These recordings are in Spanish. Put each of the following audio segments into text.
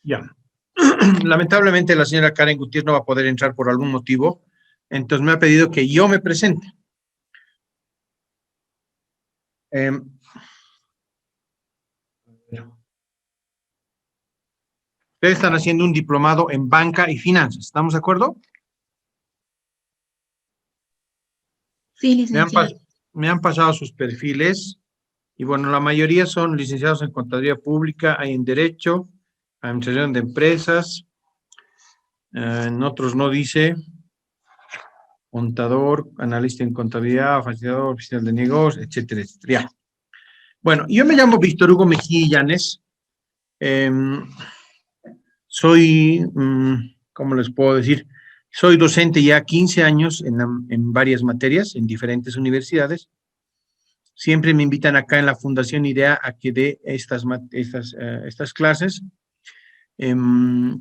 Ya. Lamentablemente la señora Karen Gutiérrez no va a poder entrar por algún motivo, entonces me ha pedido que yo me presente. Ustedes están haciendo un diplomado en banca y finanzas, ¿estamos de acuerdo? Sí, licenciado. Me han pasado sus perfiles y bueno, la mayoría son licenciados en Contaduría Pública, hay en Derecho, Administración de Empresas, en otros no dice, contador, analista en contabilidad, facilitador oficial de negocios, etcétera, etcétera. Ya. Bueno, yo me llamo Víctor Hugo Mejía Llanes, soy, ¿cómo les puedo decir? Soy docente ya 15 años en varias materias, en diferentes universidades. Siempre me invitan acá en la Fundación IDEA a que dé estas clases.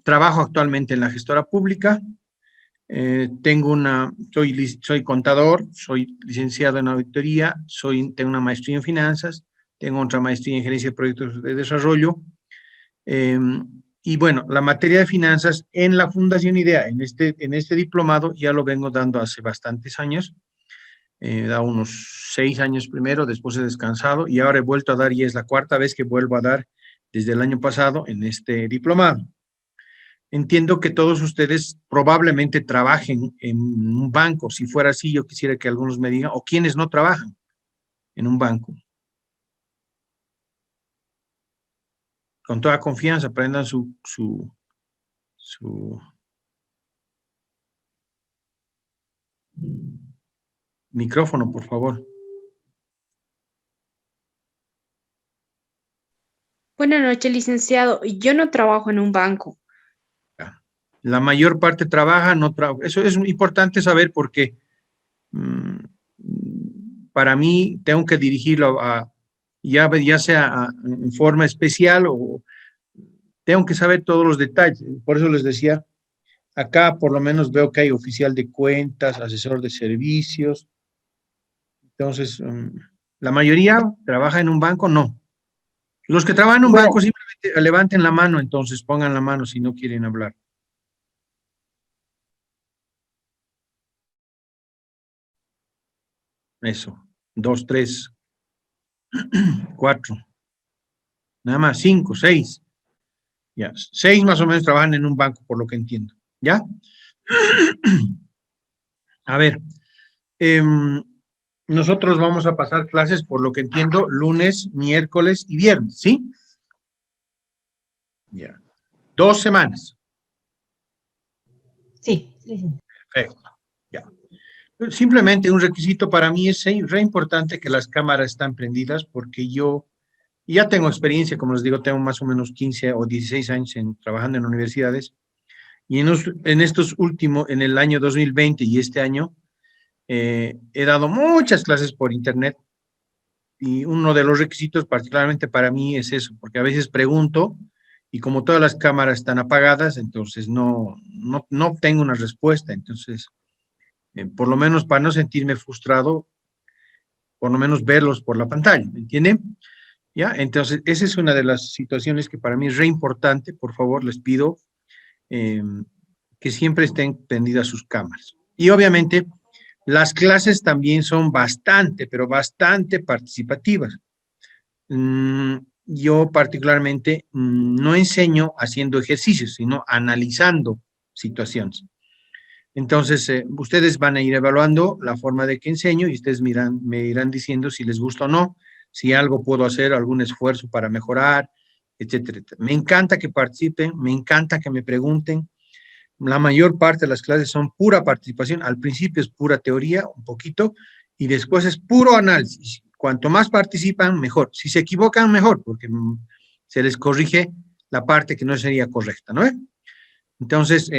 Trabajo actualmente en la gestora pública. Soy contador, soy licenciado en auditoría, tengo una maestría en finanzas, tengo otra maestría en gerencia de proyectos de desarrollo. Y bueno, la materia de finanzas en la Fundación IDEA, en este diplomado, ya lo vengo dando hace bastantes años. Da unos 6 años primero, después he descansado y ahora he vuelto a dar, y es la cuarta vez que vuelvo a dar desde el año pasado en este diplomado. Entiendo que todos ustedes probablemente trabajen en un banco. Si fuera así, yo quisiera que algunos me digan, o quienes no trabajan en un banco. Con toda confianza, prendan su micrófono, por favor. Buenas noches, licenciado. Yo no trabajo en un banco. La mayor parte trabaja, no trabaja. Eso es importante saber porque para mí tengo que dirigirlo ya sea en forma especial o tengo que saber todos los detalles. Por eso les decía, acá por lo menos veo que hay oficial de cuentas, asesor de servicios. Entonces, la mayoría trabaja en un banco, no. Los que trabajan en un banco simplemente levanten la mano, entonces pongan la mano si no quieren hablar. Eso, 2, 3, 4, nada más, 5, 6. Ya, 6 más o menos trabajan en un banco, por lo que entiendo. ¿Ya? A ver, nosotros vamos a pasar clases, por lo que entiendo, lunes, miércoles y viernes, ¿sí? Ya. 2 semanas. Sí. Perfecto. Ya. Simplemente un requisito para mí es re importante que las cámaras están prendidas porque yo ya tengo experiencia, como les digo, tengo más o menos 15 o 16 años trabajando en universidades y en el año 2020 y este año, he dado muchas clases por internet y uno de los requisitos particularmente para mí es eso, porque a veces pregunto y como todas las cámaras están apagadas, entonces no obtengo una respuesta. Entonces, por lo menos para no sentirme frustrado, por lo menos verlos por la pantalla, ¿me entienden? ¿Ya? Entonces, esa es una de las situaciones que para mí es re importante. Por favor, les pido que siempre estén prendidas sus cámaras. Y obviamente, las clases también son bastante, pero bastante participativas. Yo particularmente no enseño haciendo ejercicios, sino analizando situaciones. Entonces, ustedes van a ir evaluando la forma de que enseño y ustedes me irán diciendo si les gusta o no, si algo puedo hacer, algún esfuerzo para mejorar, etcétera, etcétera. Me encanta que participen, me encanta que me pregunten. La mayor parte de las clases son pura participación. Al principio es pura teoría, un poquito, y después es puro análisis. Cuanto más participan, mejor. Si se equivocan, mejor, porque se les corrige la parte que no sería correcta, ¿no? Entonces,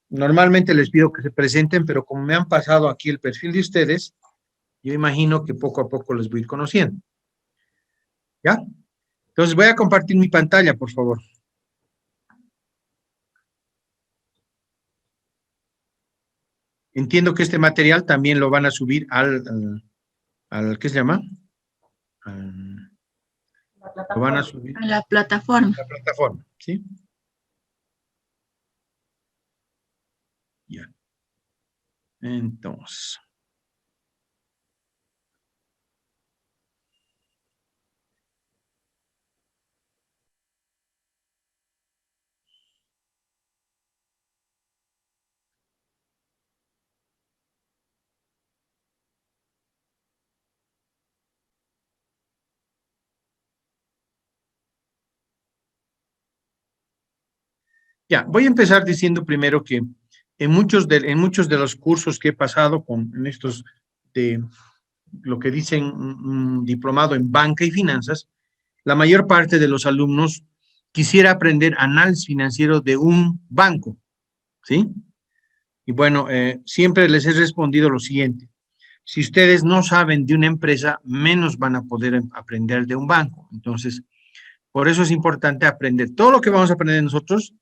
normalmente les pido que se presenten, pero como me han pasado aquí el perfil de ustedes, yo imagino que poco a poco les voy a ir conociendo. ¿Ya? Entonces voy a compartir mi pantalla, por favor. Entiendo que este material también lo van a subir ¿qué se llama? Lo van a subir A la plataforma. a la plataforma, ¿sí? Ya. Entonces. Ya, voy a empezar diciendo primero que en muchos de los cursos que he pasado en estos de lo que dicen un diplomado en banca y finanzas, la mayor parte de los alumnos quisiera aprender análisis financiero de un banco, ¿sí? Y bueno, siempre les he respondido lo siguiente: si ustedes no saben de una empresa, menos van a poder aprender de un banco. Entonces, por eso es importante aprender. Todo lo que vamos a aprender nosotros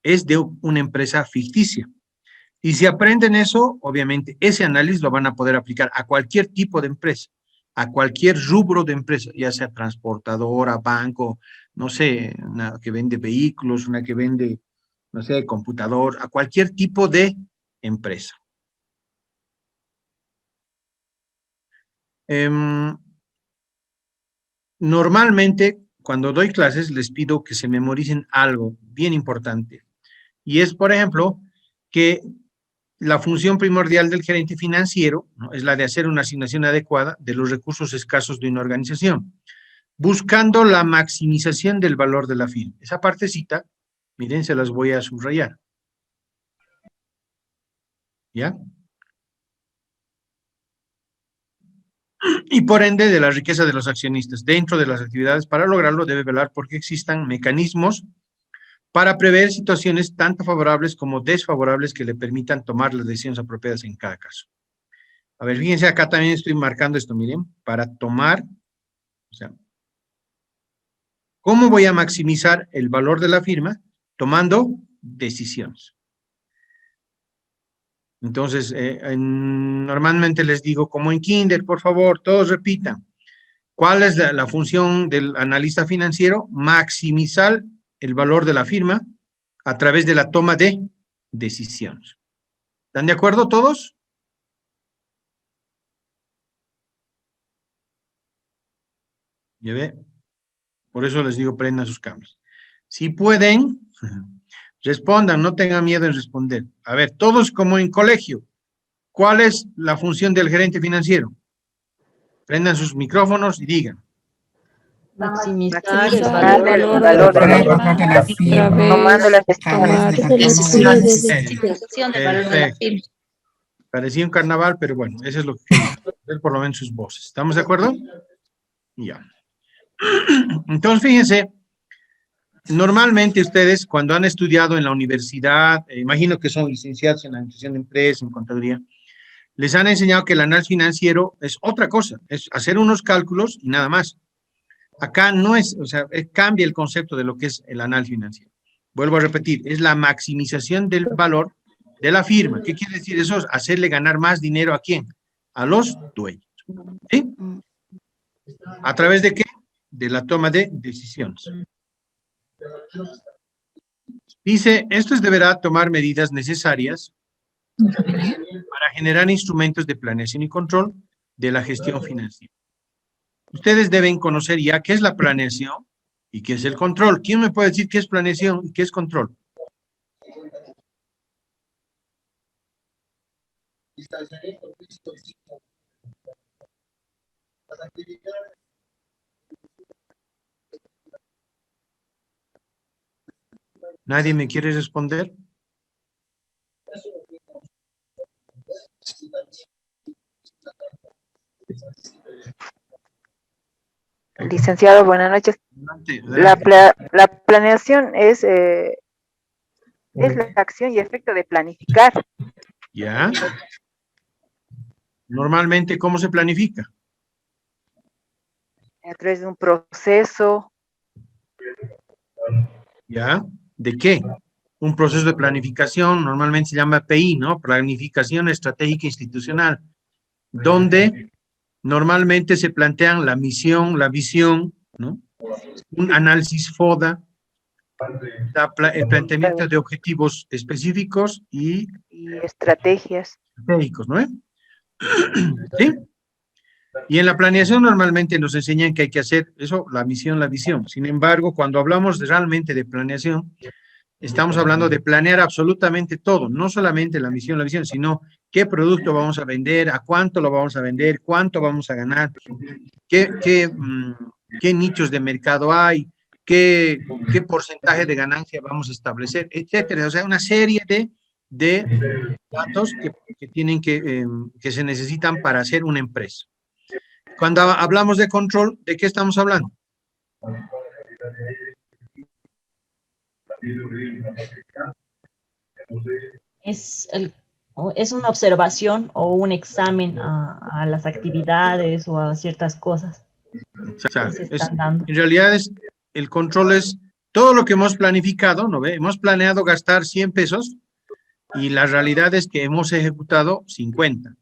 es de una empresa ficticia. Y si aprenden eso, obviamente ese análisis lo van a poder aplicar a cualquier tipo de empresa, a cualquier rubro de empresa, ya sea transportadora, banco, no sé, una que vende vehículos, una que vende, no sé, computador, a cualquier tipo de empresa. Normalmente, cuando doy clases, les pido que se memoricen algo bien importante. Y es, por ejemplo, que la función primordial del gerente financiero, ¿no?, es la de hacer una asignación adecuada de los recursos escasos de una organización, buscando la maximización del valor de la firma. Esa partecita, miren, se las voy a subrayar. ¿Ya? Y por ende de la riqueza de los accionistas. Dentro de las actividades, para lograrlo, debe velar porque existan mecanismos para prever situaciones tanto favorables como desfavorables que le permitan tomar las decisiones apropiadas en cada caso. A ver, fíjense, acá también estoy marcando esto, miren, para tomar, o sea, ¿cómo voy a maximizar el valor de la firma? Tomando decisiones. Entonces, normalmente les digo, como en Kinder, por favor, todos repitan. ¿Cuál es la función del analista financiero? Maximizar el valor de la firma a través de la toma de decisiones. ¿Están de acuerdo todos? ¿Ya ve? Por eso les digo, prendan sus cámaras. Si pueden, respondan, no tengan miedo en responder. A ver, todos como en colegio, ¿cuál es la función del gerente financiero? Prendan sus micrófonos y digan. Maximizar el valor de la firma, tomando las decisiones de valor de la firma. Parecía un carnaval, pero bueno, eso es lo que quería, ver por lo menos sus voces. ¿Estamos de acuerdo? Ya. Entonces, fíjense, normalmente ustedes cuando han estudiado en la universidad, imagino que son licenciados en administración de empresas, en contaduría, les han enseñado que el análisis financiero es otra cosa, es hacer unos cálculos y nada más. Acá no es, o sea, cambia el concepto de lo que es el análisis financiero. Vuelvo a repetir, es la maximización del valor de la firma. ¿Qué quiere decir eso? Hacerle ganar más dinero ¿a quién? A los dueños. ¿Sí? ¿A través de qué? De la toma de decisiones. Dice, estos deberá tomar medidas necesarias para generar instrumentos de planeación y control de la gestión financiera. Ustedes deben conocer ya qué es la planeación y qué es el control. ¿Quién me puede decir qué es planeación y qué es control? ¿Nadie me quiere responder? Licenciado, buenas noches. La planeación es la acción y efecto de planificar. ¿Ya? Normalmente, ¿cómo se planifica? A través de un proceso. ¿Ya? ¿De qué? Un proceso de planificación, normalmente se llama PI, ¿no? Planificación Estratégica Institucional, donde normalmente se plantean la misión, la visión, ¿no? Un análisis FODA, El planteamiento de objetivos específicos y estrategias. estratégicos, ¿no? ¿Sí? Y en la planeación normalmente nos enseñan que hay que hacer eso, la misión, la visión. Sin embargo, cuando hablamos realmente de planeación, estamos hablando de planear absolutamente todo, no solamente la misión, la visión, sino qué producto vamos a vender, a cuánto lo vamos a vender, cuánto vamos a ganar, qué nichos de mercado hay, qué porcentaje de ganancia vamos a establecer, etcétera. O sea, una serie de datos que tienen que se necesitan para hacer una empresa. Cuando hablamos de control, ¿de qué estamos hablando? Es una observación o un examen a las actividades o a ciertas cosas O sea, que se están dando. en realidad el control es todo lo que hemos planificado, ¿no ve? Hemos planeado gastar 100 pesos y la realidad es que hemos ejecutado 50.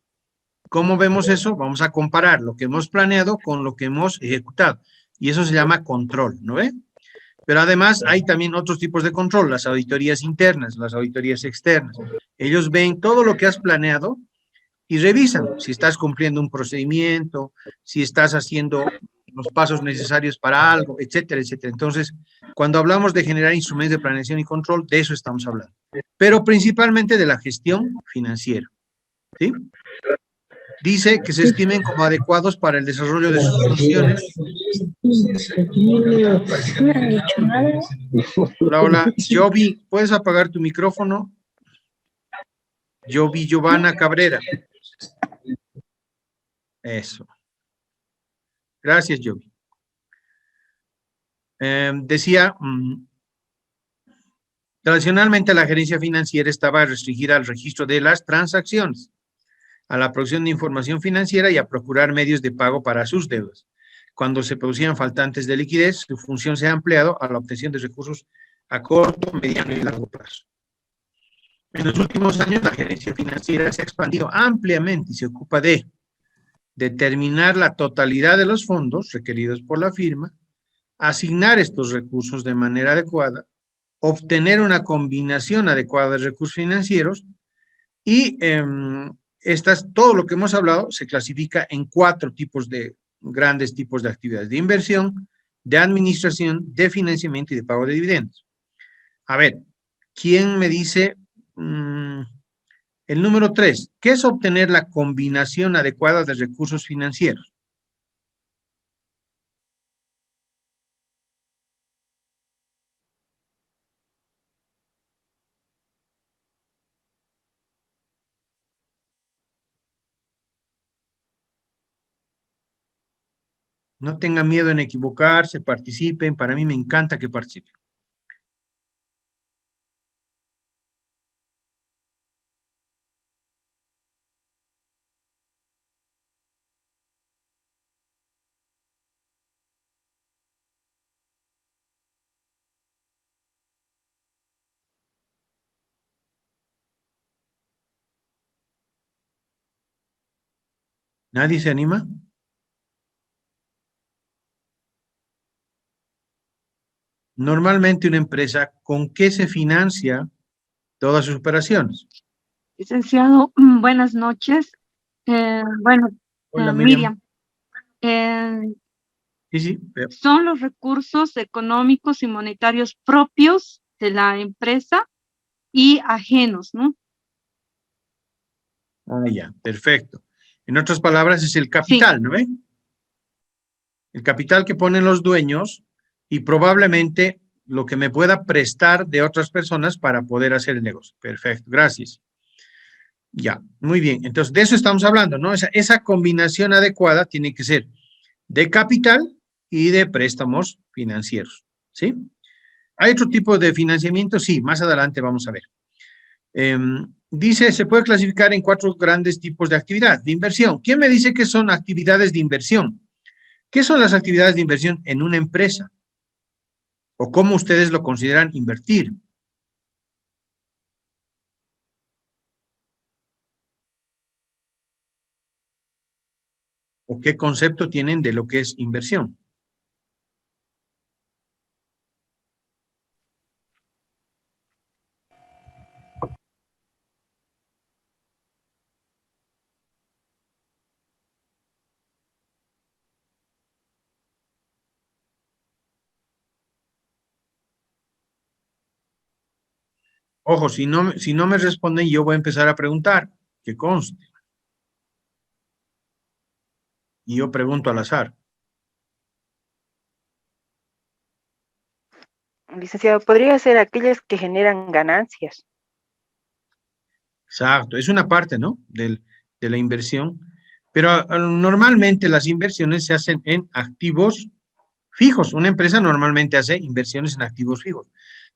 ¿Cómo vemos eso? Vamos a comparar lo que hemos planeado con lo que hemos ejecutado. Y eso se llama control, ¿no ve? Pero además hay también otros tipos de control, las auditorías internas, las auditorías externas. Ellos ven todo lo que has planeado y revisan si estás cumpliendo un procedimiento, si estás haciendo los pasos necesarios para algo, etcétera, etcétera. Entonces, cuando hablamos de generar instrumentos de planeación y control, de eso estamos hablando. Pero principalmente de la gestión financiera, ¿sí? Dice que se estimen como adecuados para el desarrollo de sus funciones. Hola, hola. Jovi, ¿puedes apagar tu micrófono? Jovi Giovanna Cabrera. Eso. Gracias, Jovi. Decía, tradicionalmente la gerencia financiera estaba restringida al registro de las transacciones, a la producción de información financiera y a procurar medios de pago para sus deudas. Cuando se producían faltantes de liquidez, su función se ha ampliado a la obtención de recursos a corto, mediano y largo plazo. En los últimos años, la gerencia financiera se ha expandido ampliamente y se ocupa de determinar la totalidad de los fondos requeridos por la firma, asignar estos recursos de manera adecuada, obtener una combinación adecuada de recursos financieros y todo lo que hemos hablado se clasifica en 4 grandes tipos de actividades: de inversión, de administración, de financiamiento y de pago de dividendos. A ver, ¿quién me dice el número 3? ¿Qué es obtener la combinación adecuada de recursos financieros? No tengan miedo en equivocarse, participen. Para mí me encanta que participen. ¿Nadie se anima? Normalmente una empresa, ¿con qué se financia todas sus operaciones? Licenciado, buenas noches. Hola, Miriam. Sí, sí. Son los recursos económicos y monetarios propios de la empresa y ajenos, ¿no? Ah, ya, perfecto. En otras palabras, es el capital, Sí. ¿no ve? El capital que ponen los dueños y probablemente lo que me pueda prestar de otras personas para poder hacer el negocio. Perfecto, gracias. Ya, muy bien. Entonces, de eso estamos hablando, ¿no? Esa combinación adecuada tiene que ser de capital y de préstamos financieros, ¿sí? ¿Hay otro tipo de financiamiento? Sí, más adelante vamos a ver. Dice, se puede clasificar en 4 grandes tipos de actividad. De inversión. ¿Quién me dice que son actividades de inversión? ¿Qué son las actividades de inversión en una empresa? ¿O cómo ustedes lo consideran invertir? ¿O qué concepto tienen de lo que es inversión? Ojo, si no me responden, yo voy a empezar a preguntar, que conste. Y yo pregunto al azar. Licenciado, podría ser aquellas que generan ganancias. Exacto, es una parte, ¿no? De la inversión. Pero normalmente las inversiones se hacen en activos fijos. Una empresa normalmente hace inversiones en activos fijos.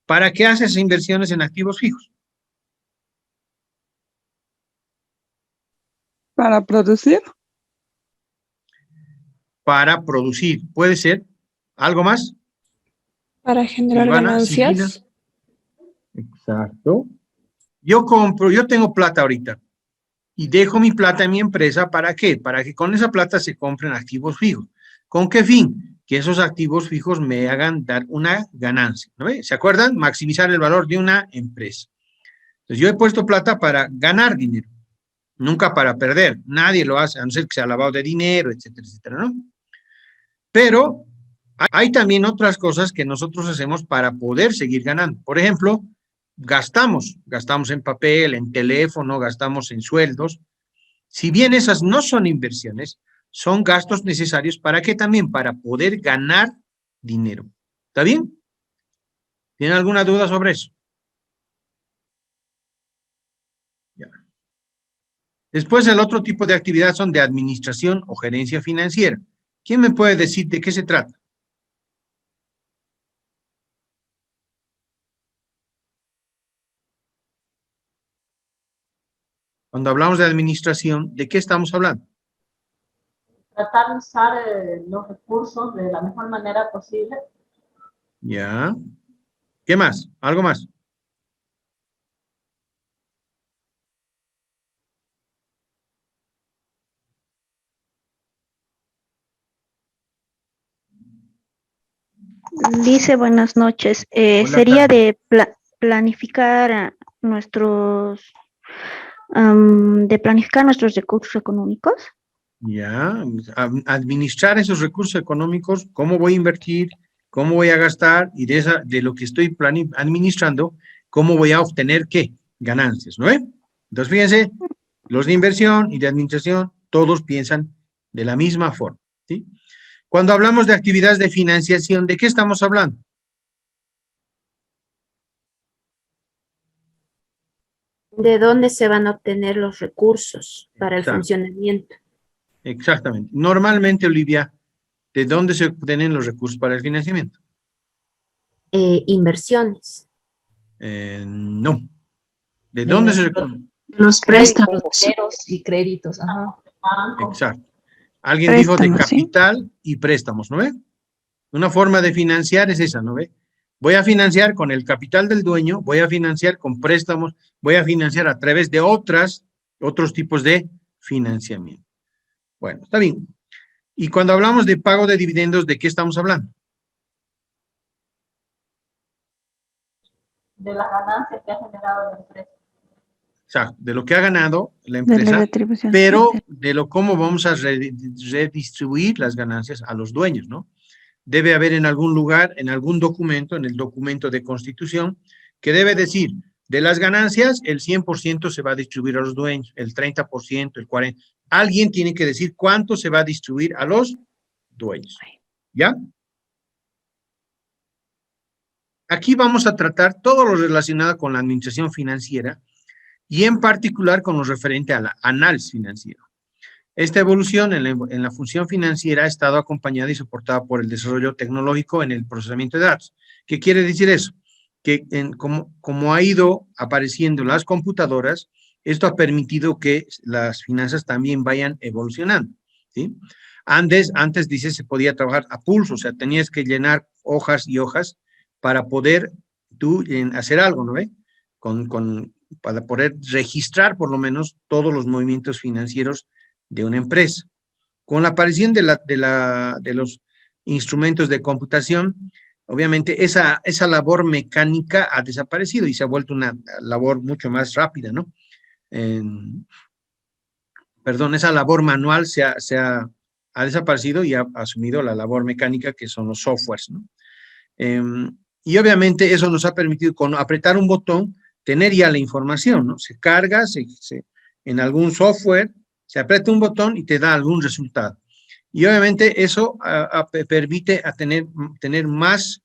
¿Para qué haces inversiones en activos fijos? Para producir. Para producir. ¿Puede ser algo más? Para generar Silvana, Silvina. ganancias. Exacto. Yo tengo plata ahorita y dejo mi plata en mi empresa, ¿para qué? Para que con esa plata se compren activos fijos. ¿Con qué fin? Que esos activos fijos me hagan dar una ganancia, ¿no ve? ¿Se acuerdan? Maximizar el valor de una empresa. Entonces, yo he puesto plata para ganar dinero, nunca para perder. Nadie lo hace, a no ser que sea lavado de dinero, etcétera, etcétera, ¿no? Pero hay también otras cosas que nosotros hacemos para poder seguir ganando. Por ejemplo, gastamos en papel, en teléfono, gastamos en sueldos. Si bien esas no son inversiones, son gastos necesarios, ¿para qué también? Para poder ganar dinero. ¿Está bien? ¿Tienen alguna duda sobre eso? Ya. Después, el otro tipo de actividad son de administración o gerencia financiera. ¿Quién me puede decir de qué se trata? Cuando hablamos de administración, ¿de qué estamos hablando? Tratar de usar los recursos de la mejor manera posible. Ya. ¿Qué más? ¿Algo más? Dice, buenas noches. Hola, Sería Carmen. de planificar de planificar nuestros recursos económicos. Ya. Administrar esos recursos económicos, cómo voy a invertir, cómo voy a gastar y de lo que estoy administrando, cómo voy a obtener qué? Ganancias, ¿no? Entonces, fíjense, los de inversión y de administración, todos piensan de la misma forma, ¿sí? Cuando hablamos de actividades de financiación, ¿de qué estamos hablando? ¿De dónde se van a obtener los recursos para el Exacto. funcionamiento? Exactamente. Normalmente, Olivia, ¿de dónde se obtienen los recursos para el financiamiento? Inversiones. No. ¿De dónde se obtienen? Los préstamos. Y créditos. Ajá. Exacto. Alguien dijo de Préstamos, ¿sí? capital y préstamos, ¿no ve? Una forma de financiar es esa, ¿no ve? Voy a financiar con el capital del dueño, voy a financiar con préstamos, voy a financiar a través de otros tipos de financiamiento. Bueno, está bien. Y cuando hablamos de pago de dividendos, ¿de qué estamos hablando? De las ganancias que ha generado la empresa. Exacto, de lo que ha ganado la De la empresa, retribución. pero de cómo vamos a redistribuir las ganancias a los dueños, ¿no? Debe haber en algún lugar, en algún documento, en el documento de constitución, que debe decir, de las ganancias, el 100% se va a distribuir a los dueños, el 30%, el 40%. Alguien tiene que decir cuánto se va a distribuir a los dueños. ¿Ya? Aquí vamos a tratar todo lo relacionado con la administración financiera y en particular con lo referente a la análisis financiero. Esta evolución en la función financiera ha estado acompañada y soportada por el desarrollo tecnológico en el procesamiento de datos. ¿Qué quiere decir eso? Que como ha ido apareciendo las computadoras, esto ha permitido que las finanzas también vayan evolucionando, ¿sí? Antes dice, se podía trabajar a pulso, o sea, tenías que llenar hojas y hojas para poder tú hacer algo, ¿no ve? Para poder registrar por lo menos todos los movimientos financieros de una empresa. Con la aparición de los instrumentos de computación, obviamente esa labor mecánica ha desaparecido y se ha vuelto una labor mucho más rápida, ¿no? Esa labor manual ha desaparecido y ha asumido la labor mecánica, que son los softwares, ¿no? Y obviamente eso nos ha permitido, con apretar un botón, tener ya la información, ¿no? Se carga en algún software, se aprieta un botón y te da algún resultado. Y obviamente eso permite tener más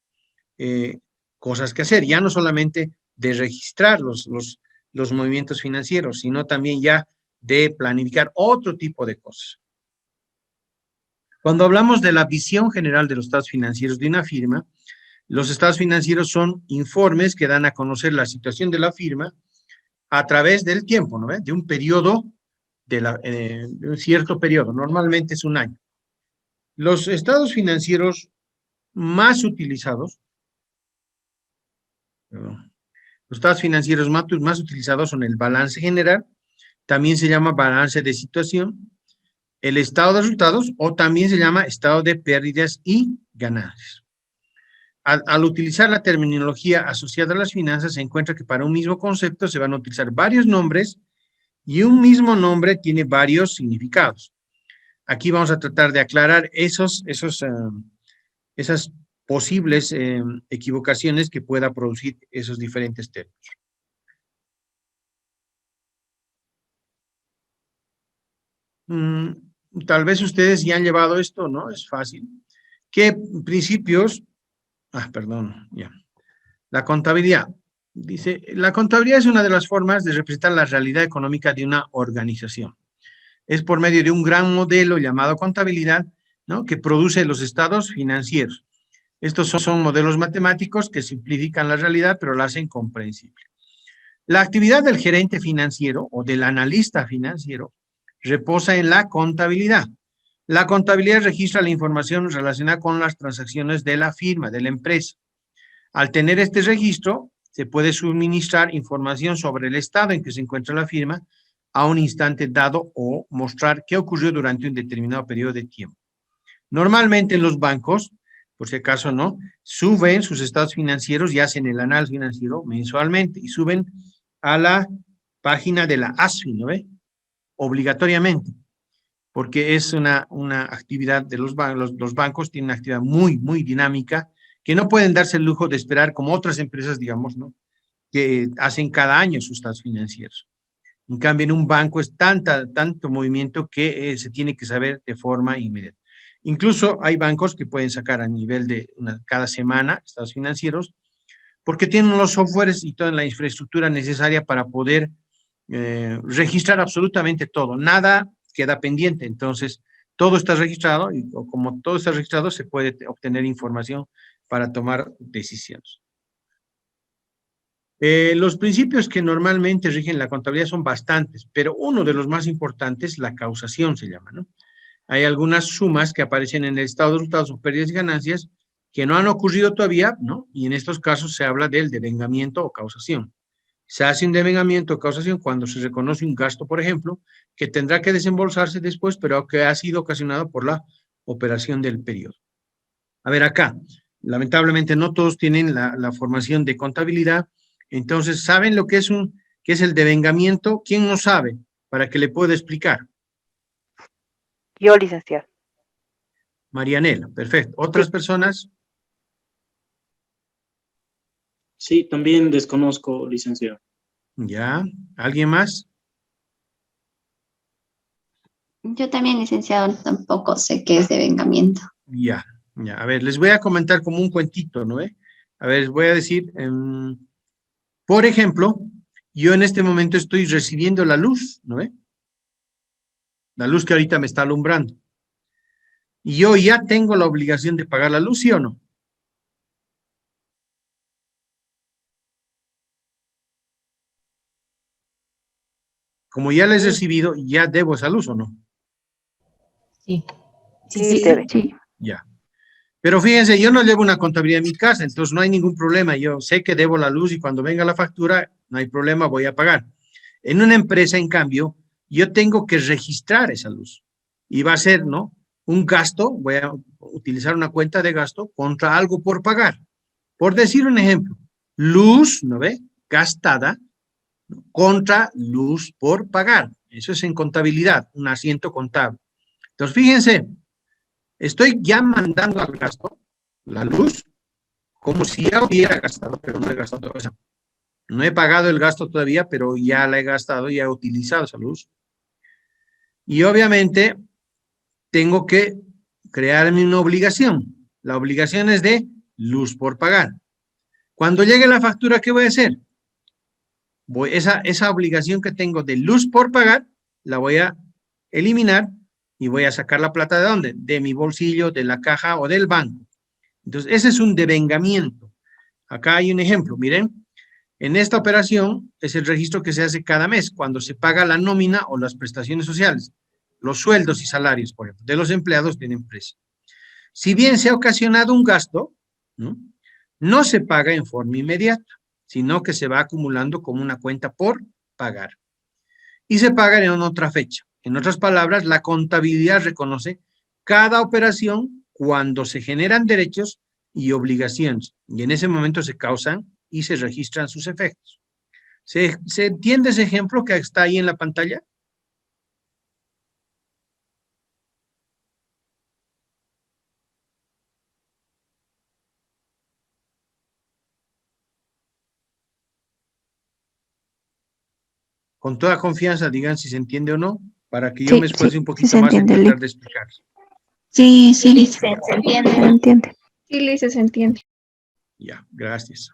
cosas que hacer, ya no solamente de registrar los movimientos financieros, sino también ya de planificar otro tipo de cosas. Cuando hablamos de la visión general de los estados financieros de una firma, los estados financieros son informes que dan a conocer la situación de la firma a través del tiempo, ¿no? De un periodo, de un cierto periodo, normalmente es un año. Los estados financieros más utilizados, los estados financieros más utilizados son el balance general, también se llama balance de situación, el estado de resultados, o también se llama estado de pérdidas y ganancias. Al utilizar la terminología asociada a las finanzas, se encuentra que para un mismo concepto se van a utilizar varios nombres y un mismo nombre tiene varios significados. Aquí vamos a tratar de aclarar esas posibles equivocaciones que pueda producir esos diferentes términos. Tal vez ustedes ya han llevado esto, ¿no? Es fácil. ¿Qué principios? Perdón, ya. La contabilidad. Dice, la contabilidad es una de las formas de representar la realidad económica de una organización. Es por medio de un gran modelo llamado contabilidad, ¿no? Que produce los estados financieros. Estos son modelos matemáticos que simplifican la realidad, pero la hacen comprensible. La actividad del gerente financiero o del analista financiero reposa en la contabilidad. La contabilidad registra la información relacionada con las transacciones de la firma, de la empresa. Al tener este registro, se puede suministrar información sobre el estado en que se encuentra la firma a un instante dado o mostrar qué ocurrió durante un determinado periodo de tiempo. Normalmente en los bancos, por si acaso no, suben sus estados financieros y hacen el análisis financiero mensualmente y suben a la página de la ASFI, ¿no ve? Obligatoriamente, porque es una actividad de los bancos tienen una actividad muy, muy dinámica, que no pueden darse el lujo de esperar como otras empresas, digamos, ¿no? Que hacen cada año sus estados financieros. En cambio, en un banco es tanto movimiento que se tiene que saber de forma inmediata. Incluso hay bancos que pueden sacar a nivel de cada semana estados financieros, porque tienen los softwares y toda la infraestructura necesaria para poder registrar absolutamente todo. Nada queda pendiente. Entonces, todo está registrado y como todo está registrado, se puede obtener información para tomar decisiones. Los principios que normalmente rigen la contabilidad son bastantes, pero uno de los más importantes, la causación se llama, ¿no? Hay algunas sumas que aparecen en el estado de resultados o pérdidas y ganancias que no han ocurrido todavía, ¿no? Y en estos casos se habla del devengamiento o causación. Se hace un devengamiento o causación cuando se reconoce un gasto, por ejemplo, que tendrá que desembolsarse después, pero que ha sido ocasionado por la operación del periodo. A ver, acá, lamentablemente no todos tienen la formación de contabilidad, entonces, ¿saben lo que es el devengamiento? ¿Quién no sabe? Para que le pueda explicar. Yo, licenciado. Marianela, perfecto. ¿Otras personas? Sí, también desconozco, licenciado. Ya. ¿Alguien más? Yo también, licenciado, tampoco sé qué es devengamiento. Ya. A ver, les voy a comentar como un cuentito, ¿no? A ver, les voy a decir, por ejemplo, yo en este momento estoy recibiendo la luz, ¿no? La luz que ahorita me está alumbrando. Y yo ya tengo la obligación de pagar la luz, ¿sí o no? Como ya la he recibido, ya debo esa luz, ¿o no? Sí. Sí. Ya. Pero fíjense, yo no llevo una contabilidad en mi casa, entonces no hay ningún problema. Yo sé que debo la luz y cuando venga la factura, no hay problema, voy a pagar. En una empresa, en cambio, yo tengo que registrar esa luz. Y va a ser, ¿no? Un gasto, voy a utilizar una cuenta de gasto contra algo por pagar. Por decir un ejemplo, luz, ¿no ve? Gastada contra luz por pagar. Eso es en contabilidad, un asiento contable. Entonces, fíjense, estoy ya mandando al gasto la luz como si ya hubiera gastado, pero no he gastado esa. No he pagado el gasto todavía, pero ya la he gastado, ya he utilizado esa luz. Y obviamente tengo que crearme una obligación. La obligación es de luz por pagar. Cuando llegue la factura, ¿qué voy a hacer? Esa obligación que tengo de luz por pagar, la voy a eliminar y voy a sacar la plata ¿de dónde? De mi bolsillo, de la caja o del banco. Entonces, ese es un devengamiento. Acá hay un ejemplo, miren. En esta operación es el registro que se hace cada mes cuando se paga la nómina o las prestaciones sociales, los sueldos y salarios, por ejemplo, de los empleados de una empresa. Si bien se ha ocasionado un gasto, no se paga en forma inmediata, sino que se va acumulando como una cuenta por pagar. Y se paga en otra fecha. En otras palabras, la contabilidad reconoce cada operación cuando se generan derechos y obligaciones. Y en ese momento se causan y se registran sus efectos. ¿Se entiende ese ejemplo que está ahí en la pantalla? Con toda confianza digan si se entiende o no, para que yo me esfuerce un poquito más en tratar de explicar. Sí, Se Se entiende. entiende. Sí, Lice, se entiende. Ya, gracias.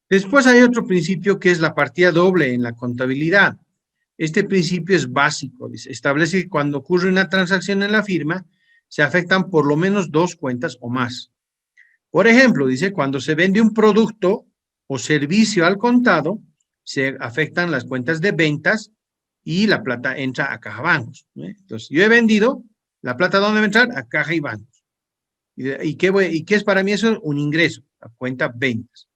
Después hay otro principio que es la partida doble en la contabilidad. Este principio es básico. Dice, establece que cuando ocurre una transacción en la firma, se afectan por lo menos dos cuentas o más. Por ejemplo, dice, cuando se vende un producto o servicio al contado, se afectan las cuentas de ventas y la plata entra a caja bancos. Entonces, yo he vendido, la plata ¿dónde va a entrar? A caja y bancos. ¿Y qué es para mí eso? Un ingreso, a cuenta ventas.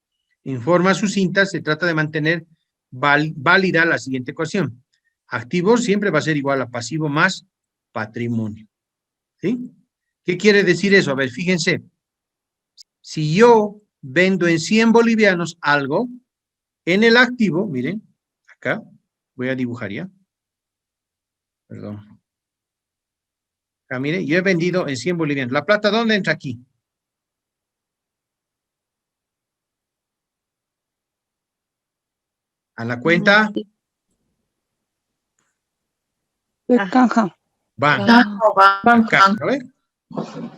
En forma sucinta, se trata de mantener válida la siguiente ecuación. Activo siempre va a ser igual a pasivo más patrimonio. ¿Sí? ¿Qué quiere decir eso? A ver, fíjense. Si yo vendo en 100 bolivianos algo, en el activo, miren, acá, voy a dibujar ya. Perdón. Acá, miren, yo he vendido en 100 bolivianos. ¿La plata dónde entra aquí? A la cuenta Caja. banco. Caja, ¿no ve?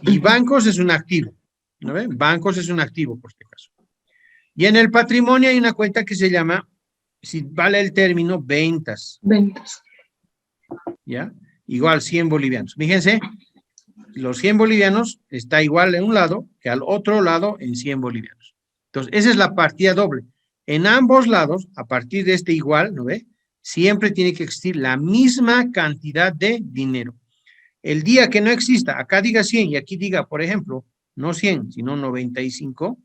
Y bancos es un activo. ¿No ve? Bancos es un activo, por este caso. Y en el patrimonio hay una cuenta que se llama, si vale el término, ventas. Ventas. ¿Ya? Igual 100 bolivianos. Fíjense, los 100 bolivianos está igual en un lado que al otro lado en 100 bolivianos. Entonces, esa es la partida doble. En ambos lados, a partir de este igual, ¿no ve? Siempre tiene que existir la misma cantidad de dinero. El día que no exista, acá diga 100 y aquí diga, por ejemplo, no 100, sino 95,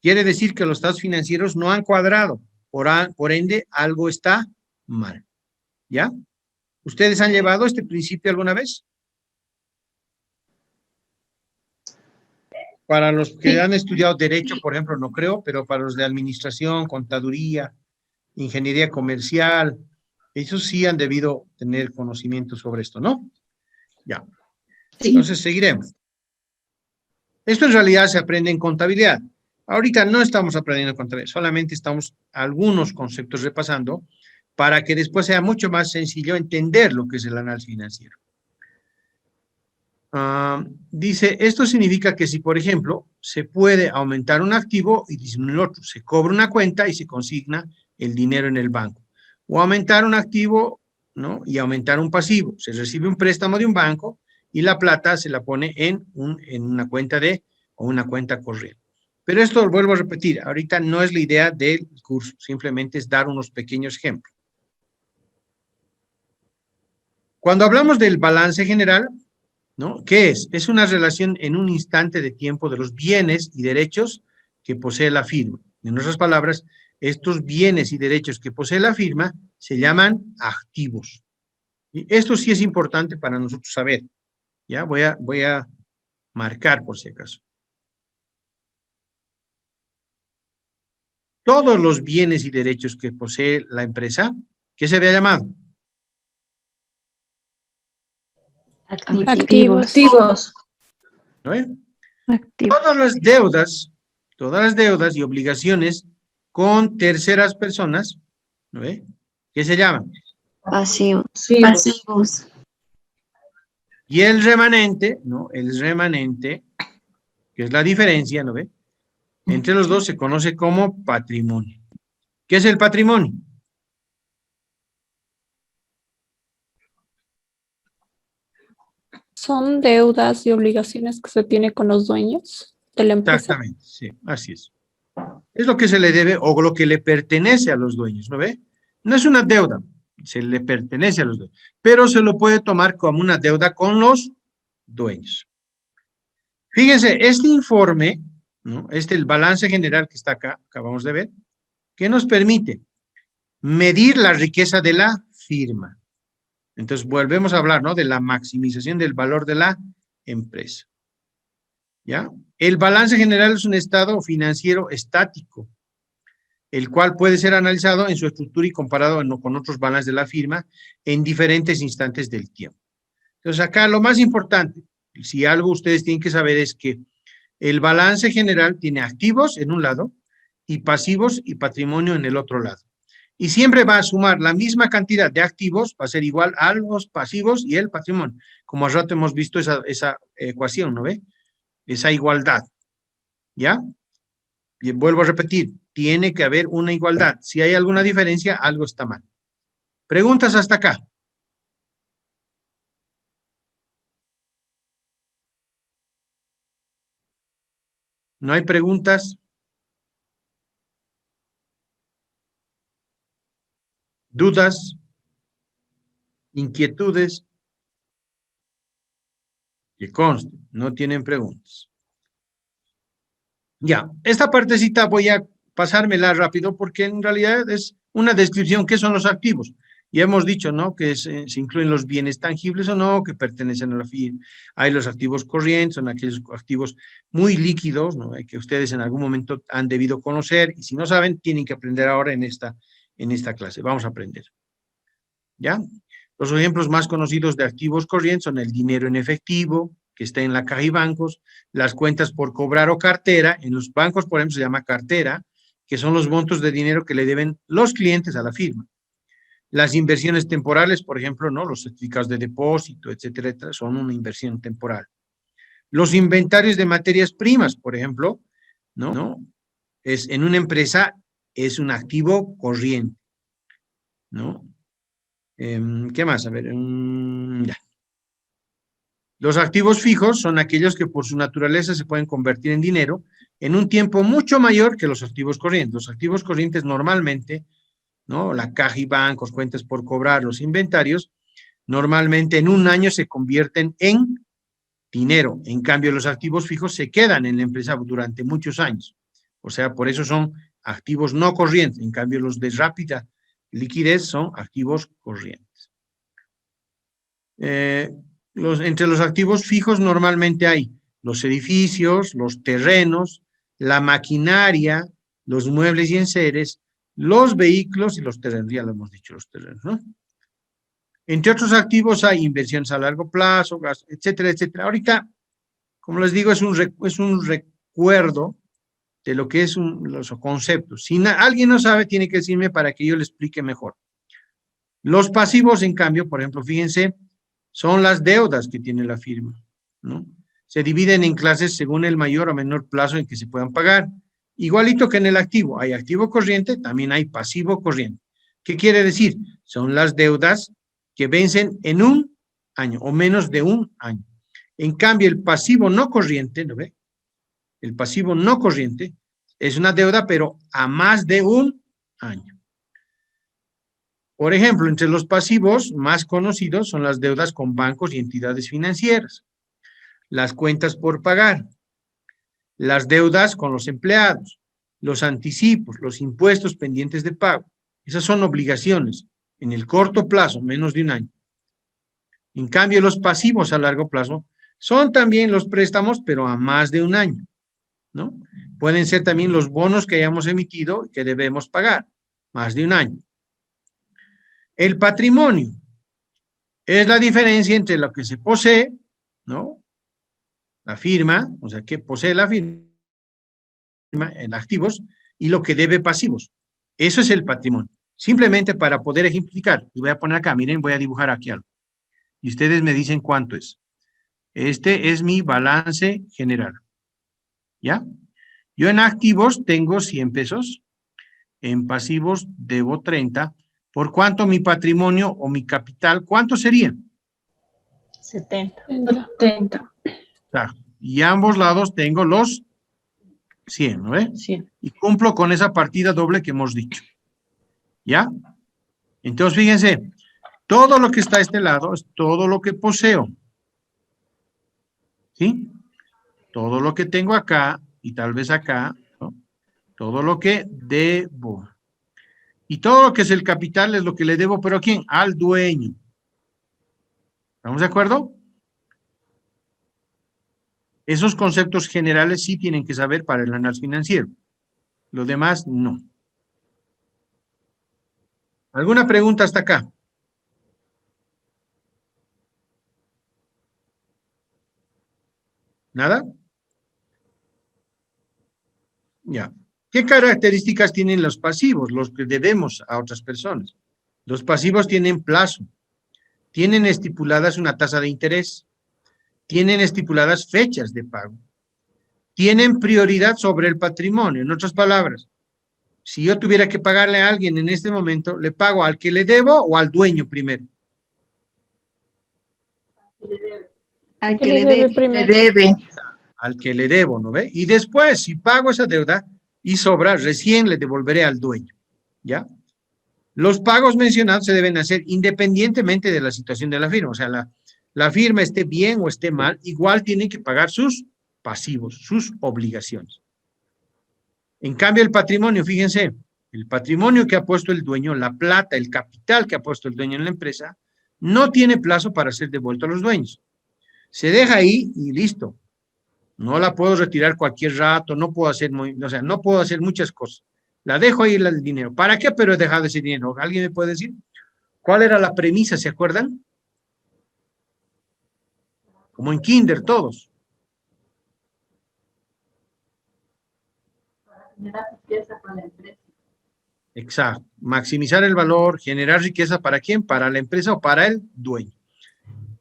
quiere decir que los estados financieros no han cuadrado. Por ende, algo está mal. ¿Ya? ¿Ustedes han llevado este principio alguna vez? Para los que han estudiado Derecho, por ejemplo, no creo, pero para los de Administración, Contaduría, Ingeniería Comercial, ellos sí han debido tener conocimiento sobre esto, ¿no? Ya. Entonces, seguiremos. Esto en realidad se aprende en contabilidad. Ahorita no estamos aprendiendo contabilidad, solamente estamos algunos conceptos repasando para que después sea mucho más sencillo entender lo que es el análisis financiero. Dice, esto significa que si, por ejemplo, se puede aumentar un activo y disminuir otro, se cobra una cuenta y se consigna el dinero en el banco. O aumentar un activo, ¿no? Y aumentar un pasivo. Se recibe un préstamo de un banco y la plata se la pone en una cuenta o una cuenta corriente. Pero esto lo vuelvo a repetir, ahorita no es la idea del curso, simplemente es dar unos pequeños ejemplos. Cuando hablamos del balance general, ¿no? ¿Qué es? Es una relación en un instante de tiempo de los bienes y derechos que posee la firma. En otras palabras, estos bienes y derechos que posee la firma se llaman activos. Y esto sí es importante para nosotros saber. Ya voy a marcar por si acaso. Todos los bienes y derechos que posee la empresa, ¿qué se había llamado? Activos. ¿No? Todas las deudas y obligaciones con terceras personas, ¿no ve? ¿Qué se llaman? Pasivos. Pasivos. Y el remanente, ¿no? El remanente, que es la diferencia, ¿no ve? Entre los dos se conoce como patrimonio. ¿Qué es el patrimonio? Son deudas y obligaciones que se tiene con los dueños de la empresa. Exactamente, sí, así es. Es lo que se le debe o lo que le pertenece a los dueños, ¿no ve? No es una deuda, se le pertenece a los dueños, pero se lo puede tomar como una deuda con los dueños. Fíjense, este informe, ¿no? El balance general que está acá, acabamos de ver, que nos permite medir la riqueza de la firma. Entonces, volvemos a hablar, ¿no? De la maximización del valor de la empresa. ¿Ya? El balance general es un estado financiero estático, el cual puede ser analizado en su estructura y comparado con otros balances de la firma en diferentes instantes del tiempo. Entonces, acá lo más importante, si algo ustedes tienen que saber es que el balance general tiene activos en un lado y pasivos y patrimonio en el otro lado. Y siempre va a sumar la misma cantidad de activos, va a ser igual a los pasivos y el patrimonio. Como al rato hemos visto esa ecuación, ¿no ve? Esa igualdad, ¿ya? Y vuelvo a repetir, tiene que haber una igualdad. Si hay alguna diferencia, algo está mal. ¿Preguntas hasta acá? ¿No hay preguntas? ¿Dudas? ¿Inquietudes? Que conste, no tienen preguntas. Ya, esta partecita voy a pasármela rápido porque en realidad es una descripción. ¿Qué son los activos? Ya hemos dicho, ¿no? Que se incluyen los bienes tangibles o no, que pertenecen a la firma. Hay los activos corrientes, son aquellos activos muy líquidos, ¿no? Que ustedes en algún momento han debido conocer y si no saben, tienen que aprender ahora en esta clase. Vamos a aprender. ¿Ya? Los ejemplos más conocidos de activos corrientes son el dinero en efectivo, que está en la caja y bancos, las cuentas por cobrar o cartera. En los bancos, por ejemplo, se llama cartera, que son los montos de dinero que le deben los clientes a la firma. Las inversiones temporales, por ejemplo, ¿no? Los certificados de depósito, etcétera, etcétera, son una inversión temporal. Los inventarios de materias primas, por ejemplo, ¿no? En una empresa es un activo corriente, ¿no? ¿Qué más? A ver, ya. Los activos fijos son aquellos que por su naturaleza se pueden convertir en dinero en un tiempo mucho mayor que los activos corrientes. Los activos corrientes normalmente, ¿no? La caja y bancos, cuentas por cobrar, los inventarios, normalmente en un año se convierten en dinero. En cambio, los activos fijos se quedan en la empresa durante muchos años. O sea, por eso son activos no corrientes. En cambio, los de rápida liquidez son activos corrientes. Entre los activos fijos normalmente hay los edificios, los terrenos, la maquinaria, los muebles y enseres, los vehículos y los terrenos, ya lo hemos dicho, los terrenos, ¿no? Entre otros activos hay inversiones a largo plazo, etcétera, etcétera. Ahorita, como les digo, es un recuerdo de lo que es los conceptos. Si alguien no sabe, tiene que decirme para que yo le explique mejor. Los pasivos, en cambio, por ejemplo, fíjense, son las deudas que tiene la firma, ¿no? Se dividen en clases según el mayor o menor plazo en que se puedan pagar. Igualito que en el activo. Hay activo corriente, también hay pasivo corriente. ¿Qué quiere decir? Son las deudas que vencen en un año o menos de un año. En cambio, el pasivo no corriente, ¿no ve? El pasivo no corriente es una deuda, pero a más de un año. Por ejemplo, entre los pasivos más conocidos son las deudas con bancos y entidades financieras, las cuentas por pagar, las deudas con los empleados, los anticipos, los impuestos pendientes de pago. Esas son obligaciones en el corto plazo, menos de un año. En cambio, los pasivos a largo plazo son también los préstamos, pero a más de un año, ¿no? Pueden ser también los bonos que hayamos emitido y que debemos pagar, más de un año. El patrimonio es la diferencia entre lo que se posee, ¿no? La firma, o sea, que posee la firma en activos, y lo que debe pasivos. Eso es el patrimonio. Simplemente para poder ejemplificar, y voy a poner acá, miren, voy a dibujar aquí algo. Y ustedes me dicen cuánto es. Este es mi balance general. ¿Ya? Yo en activos tengo 100 pesos, en pasivos debo 30. ¿Por cuánto mi patrimonio o mi capital, cuánto sería? 70. 30. Y a ambos lados tengo los 100, ¿no ve? 100. Y cumplo con esa partida doble que hemos dicho. ¿Ya? Entonces, fíjense, todo lo que está a este lado es todo lo que poseo. ¿Sí? Todo lo que tengo acá y tal vez acá, ¿no? Todo lo que debo. Y todo lo que es el capital es lo que le debo, ¿pero a quién? Al dueño. ¿Estamos de acuerdo? Esos conceptos generales sí tienen que saber para el análisis financiero. Lo demás, no. ¿Alguna pregunta hasta acá? ¿Nada? Ya. ¿Qué características tienen los pasivos, los que debemos a otras personas? Los pasivos tienen plazo, tienen estipuladas una tasa de interés, tienen estipuladas fechas de pago, tienen prioridad sobre el patrimonio. En otras palabras, si yo tuviera que pagarle a alguien en este momento, ¿le pago al que le debo o al dueño primero? Al que le debe primero. Al que le debo, ¿no ve? Y después, si pago esa deuda y sobra, recién le devolveré al dueño, ¿ya? Los pagos mencionados se deben hacer independientemente de la situación de la firma. O sea, la firma esté bien o esté mal, igual tienen que pagar sus pasivos, sus obligaciones. En cambio, el patrimonio, fíjense, el patrimonio que ha puesto el dueño, la plata, el capital que ha puesto el dueño en la empresa, no tiene plazo para ser devuelto a los dueños. Se deja ahí y listo. No la puedo retirar cualquier rato, no puedo hacer, no puedo hacer muchas cosas. La dejo ahí el dinero. ¿Para qué? Pero he dejado ese dinero. ¿Alguien me puede decir? ¿Cuál era la premisa? ¿Se acuerdan? Como en kinder, todos. Generar riqueza para la empresa. Exacto. Maximizar el valor, generar riqueza, ¿para quién? ¿Para la empresa o para el dueño?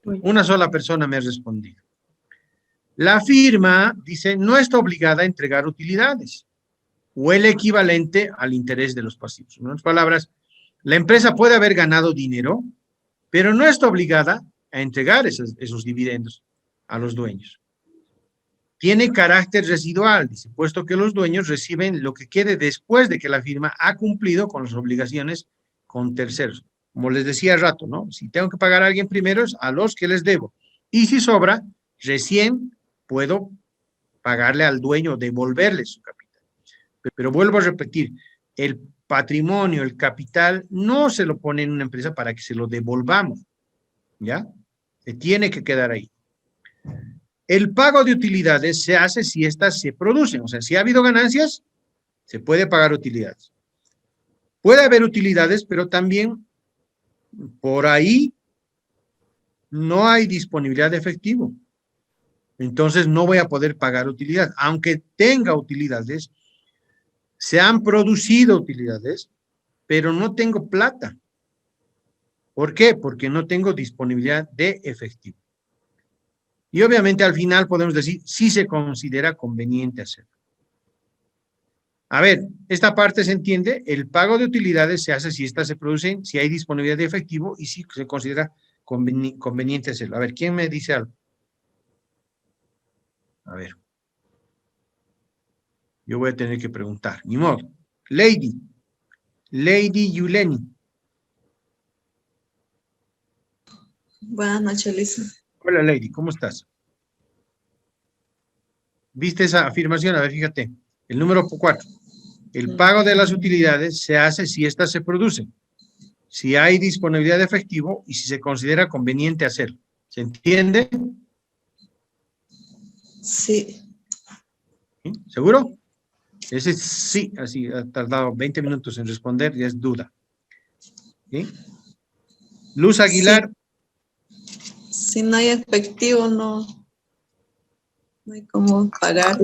Una sola persona me ha respondido. La firma, dice, no está obligada a entregar utilidades o el equivalente al interés de los pasivos. En otras palabras, la empresa puede haber ganado dinero, pero no está obligada a entregar esos dividendos a los dueños. Tiene carácter residual, dice, puesto que los dueños reciben lo que quede después de que la firma ha cumplido con las obligaciones con terceros. Como les decía al rato, ¿no? Si tengo que pagar a alguien primero es a los que les debo. Y si sobra, recién puedo pagarle al dueño, devolverle su capital. Pero vuelvo a repetir, el patrimonio, el capital, no se lo pone en una empresa para que se lo devolvamos, ¿ya? Se tiene que quedar ahí. El pago de utilidades se hace si éstas se producen, o sea, si ha habido ganancias, se puede pagar utilidades. Puede haber utilidades, pero también por ahí no hay disponibilidad de efectivo. Entonces no voy a poder pagar utilidades. Aunque tenga utilidades, se han producido utilidades, pero no tengo plata. ¿Por qué? Porque no tengo disponibilidad de efectivo. Y obviamente al final podemos decir si se considera conveniente hacerlo. A ver, esta parte se entiende, el pago de utilidades se hace si éstas se producen, si hay disponibilidad de efectivo y si se considera conveniente hacerlo. A ver, ¿quién me dice algo? A ver. Yo voy a tener que preguntar. Ni modo. Lady Yuleni. Buenas noches, Lisa. Hola, Lady, ¿cómo estás? ¿Viste esa afirmación? A ver, fíjate. El número 4. El pago de las utilidades se hace si éstas se producen, si hay disponibilidad de efectivo y si se considera conveniente hacerlo. ¿Se entiende? Sí. ¿Sí? ¿Seguro? Ese sí, así ha tardado 20 minutos en responder y es duda. ¿Sí? Luz Aguilar. Si no hay efectivo, no hay cómo pagar.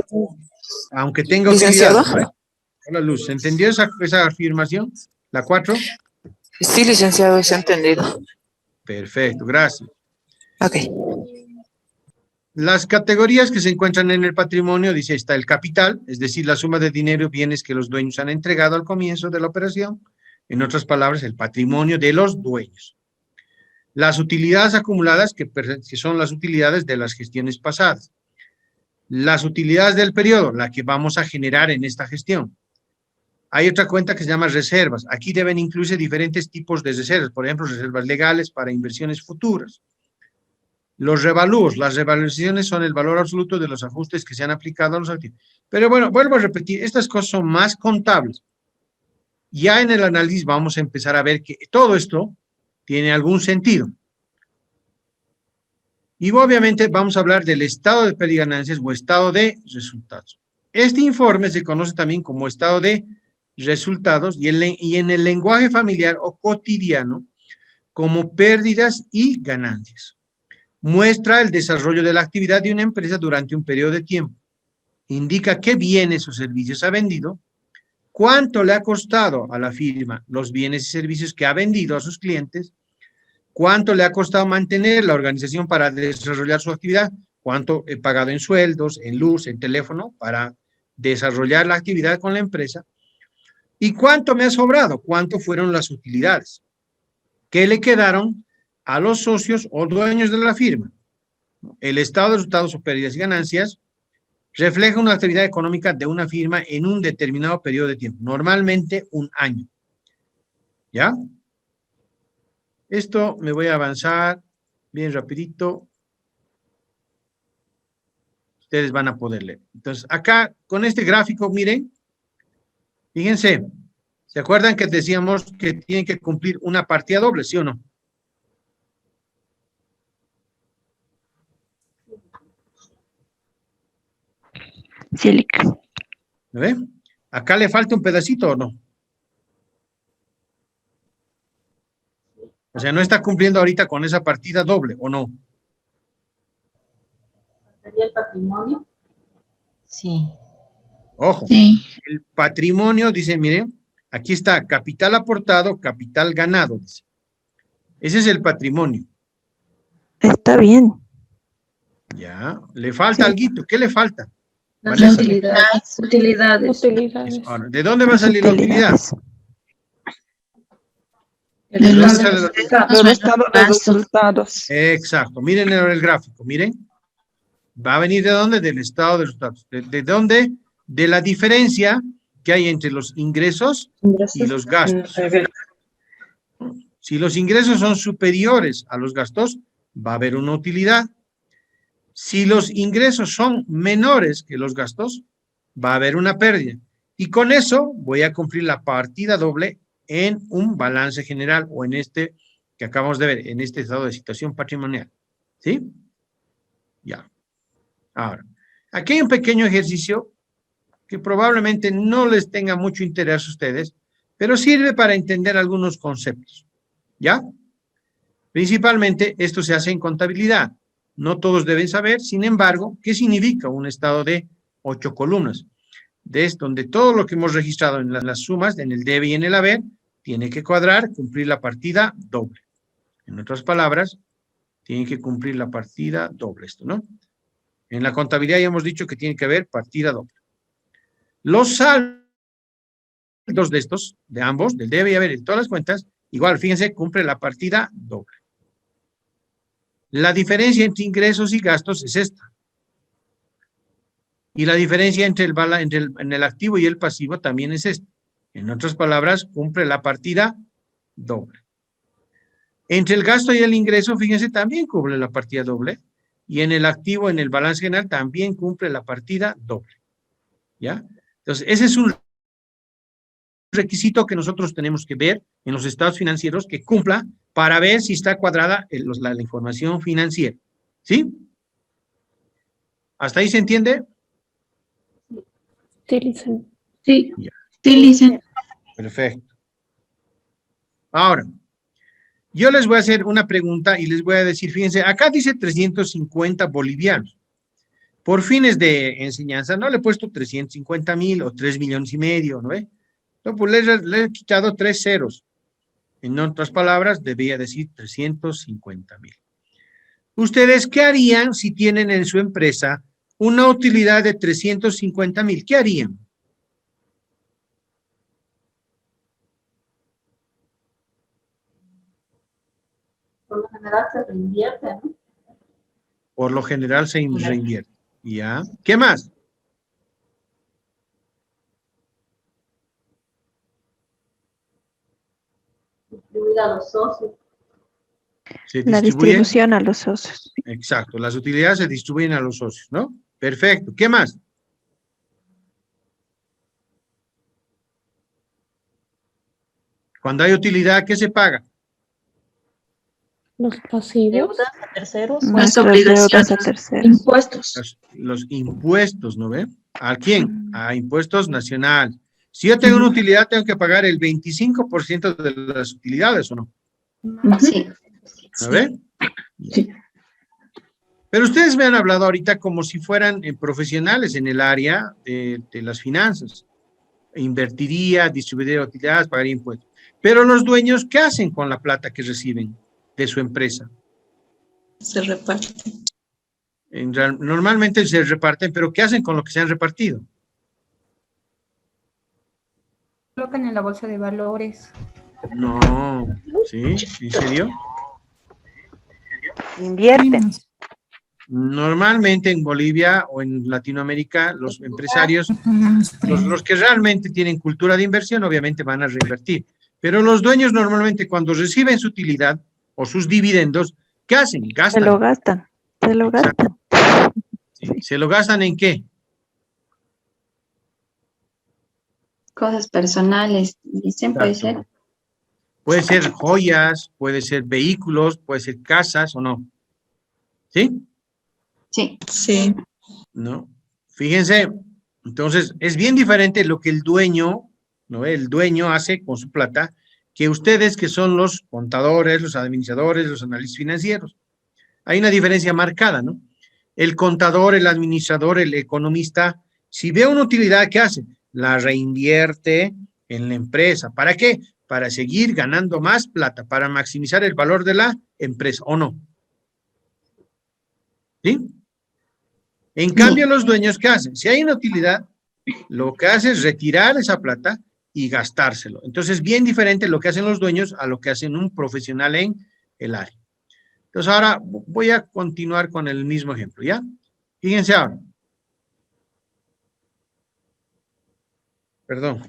Aunque tenga utilidad. Hola, Luz. ¿Se entendió esa afirmación? ¿La 4? Sí, licenciado, se ha entendido. Perfecto, gracias. Ok. Las categorías que se encuentran en el patrimonio, dice, está el capital, es decir, la suma de dinero y bienes que los dueños han entregado al comienzo de la operación. En otras palabras, el patrimonio de los dueños. Las utilidades acumuladas, que son las utilidades de las gestiones pasadas. Las utilidades del periodo, la que vamos a generar en esta gestión. Hay otra cuenta que se llama reservas. Aquí deben incluirse diferentes tipos de reservas, por ejemplo, reservas legales para inversiones futuras. Los revalúos, las revaluaciones son el valor absoluto de los ajustes que se han aplicado a los activos. Pero bueno, vuelvo a repetir, estas cosas son más contables. Ya en el análisis vamos a empezar a ver que todo esto tiene algún sentido. Y obviamente vamos a hablar del estado de pérdida y ganancias o estado de resultados. Este informe se conoce también como estado de resultados y en el lenguaje familiar o cotidiano como pérdidas y ganancias. Muestra el desarrollo de la actividad de una empresa durante un periodo de tiempo. Indica qué bienes o servicios ha vendido, cuánto le ha costado a la firma los bienes y servicios que ha vendido a sus clientes, cuánto le ha costado mantener la organización para desarrollar su actividad, cuánto he pagado en sueldos, en luz, en teléfono, para desarrollar la actividad con la empresa, y cuánto me ha sobrado, cuánto fueron las utilidades, qué le quedaron a los socios o dueños de la firma. El estado de resultados o pérdidas y ganancias refleja una actividad económica de una firma en un determinado periodo de tiempo, normalmente un año. ¿Ya? Esto me voy a avanzar bien rapidito. Ustedes van a poder leer. Entonces, acá, con este gráfico, miren, fíjense, ¿se acuerdan que decíamos que tienen que cumplir una partida doble, sí o no? Sí. ¿Lo ve? ¿Acá le falta un pedacito o no? O sea, no está cumpliendo ahorita con esa partida doble, ¿o no? ¿Sería el patrimonio? Sí. Ojo, Sí. el patrimonio, dice, miren, aquí está capital aportado, capital ganado, dice. Ese es el patrimonio. Está bien. Ya, le falta alguito. ¿Qué le falta? Las ¿Cuál es? utilidades. Utilidades. Utilidades. Ahora, ¿de dónde va a salir la utilidad? El ¿De dónde estado sale de la- resultados. Del estado de resultados. Exacto, miren el gráfico, miren. ¿Va a venir de dónde? Del estado de resultados. ¿De dónde? De la diferencia que hay entre los ingresos y los gastos. Si los ingresos son superiores a los gastos, va a haber una utilidad. Si los ingresos son menores que los gastos, va a haber una pérdida. Y con eso voy a cumplir la partida doble en un balance general o en este que acabamos de ver, en este estado de situación patrimonial. ¿Sí? Ya. Ahora, aquí hay un pequeño ejercicio que probablemente no les tenga mucho interés a ustedes, pero sirve para entender algunos conceptos. ¿Ya? Principalmente esto se hace en contabilidad. No todos deben saber, sin embargo, ¿qué significa un estado de 8 columnas? Donde todo lo que hemos registrado en las sumas, en el debe y en el haber, tiene que cuadrar, cumplir la partida doble. En otras palabras, tiene que cumplir la partida doble esto, ¿no? En la contabilidad ya hemos dicho que tiene que haber partida doble. Los saldos de estos, de ambos, del debe y haber y de todas las cuentas, igual, fíjense, cumple la partida doble. La diferencia entre ingresos y gastos es esta. Y la diferencia entre el activo y el pasivo también es esta. En otras palabras, cumple la partida doble. Entre el gasto y el ingreso, fíjense, también cumple la partida doble. Y en el activo, en el balance general, también cumple la partida doble. ¿Ya? Entonces, ese es un requisito que nosotros tenemos que ver en los estados financieros que cumpla para ver si está cuadrada la información financiera. ¿Sí? ¿Hasta ahí se entiende? Sí, licenciado. Sí. Ya. Sí, licenciado. Perfecto. Ahora, yo les voy a hacer una pregunta y les voy a decir, fíjense, acá dice 350 bolivianos. por fines de enseñanza, no le he puesto 350.000 o 3,5 millones, ¿no ve? No, pues le he quitado 3 ceros. En otras palabras, debía decir 350.000. ¿Ustedes qué harían si tienen en su empresa una utilidad de 350.000? ¿Qué harían? Por lo general se reinvierte, ¿no? Por lo general se reinvierte. ¿Ya? ¿Qué más? Distribuir a los socios. Se La distribuyen. distribución a los socios. Exacto, las utilidades se distribuyen a los socios, ¿no? Perfecto. ¿Qué más? Cuando hay utilidad, ¿qué se paga? Los pasivos. Deudas a terceros. Nuestras deudas a terceros. Impuestos. Los impuestos, ¿no ve? ¿A quién? A impuestos nacionales. Si yo tengo una utilidad, tengo que pagar el 25% de las utilidades, ¿o no? Sí. ¿No ve? Sí. Pero ustedes me han hablado ahorita como si fueran profesionales en el área de las finanzas. Invertiría, distribuiría utilidades, pagaría impuestos. Pero los dueños, ¿qué hacen con la plata que reciben de su empresa? Se reparte. Normalmente se reparten, pero ¿qué hacen con lo que se han repartido? Colocan en la bolsa de valores. No, ¿sí? ¿En serio? Invierten. Normalmente en Bolivia o en Latinoamérica, los empresarios, los que realmente tienen cultura de inversión, obviamente van a reinvertir. Pero los dueños normalmente cuando reciben su utilidad o sus dividendos, ¿qué hacen? Gastan. Se lo gastan. Se lo gastan. Sí. ¿Se lo gastan en qué? Cosas personales, dicen, puede ser. Puede ser joyas, puede ser vehículos, puede ser casas o no. ¿Sí? Sí. Sí. ¿No? Fíjense, entonces es bien diferente lo que el dueño, ¿no? El dueño hace con su plata que ustedes que son los contadores, los administradores, los analistas financieros. Hay una diferencia marcada, ¿no? El contador, el administrador, el economista, si ve una utilidad, ¿qué hace? La reinvierte en la empresa. ¿Para qué? Para seguir ganando más plata, para maximizar el valor de la empresa, ¿o no? ¿Sí? En cambio, los dueños, ¿qué hacen? Si hay una utilidad, lo que hace es retirar esa plata y gastárselo. Entonces, bien diferente lo que hacen los dueños a lo que hacen un profesional en el área. Entonces, ahora voy a continuar con el mismo ejemplo, ¿ya? Fíjense ahora. Perdón.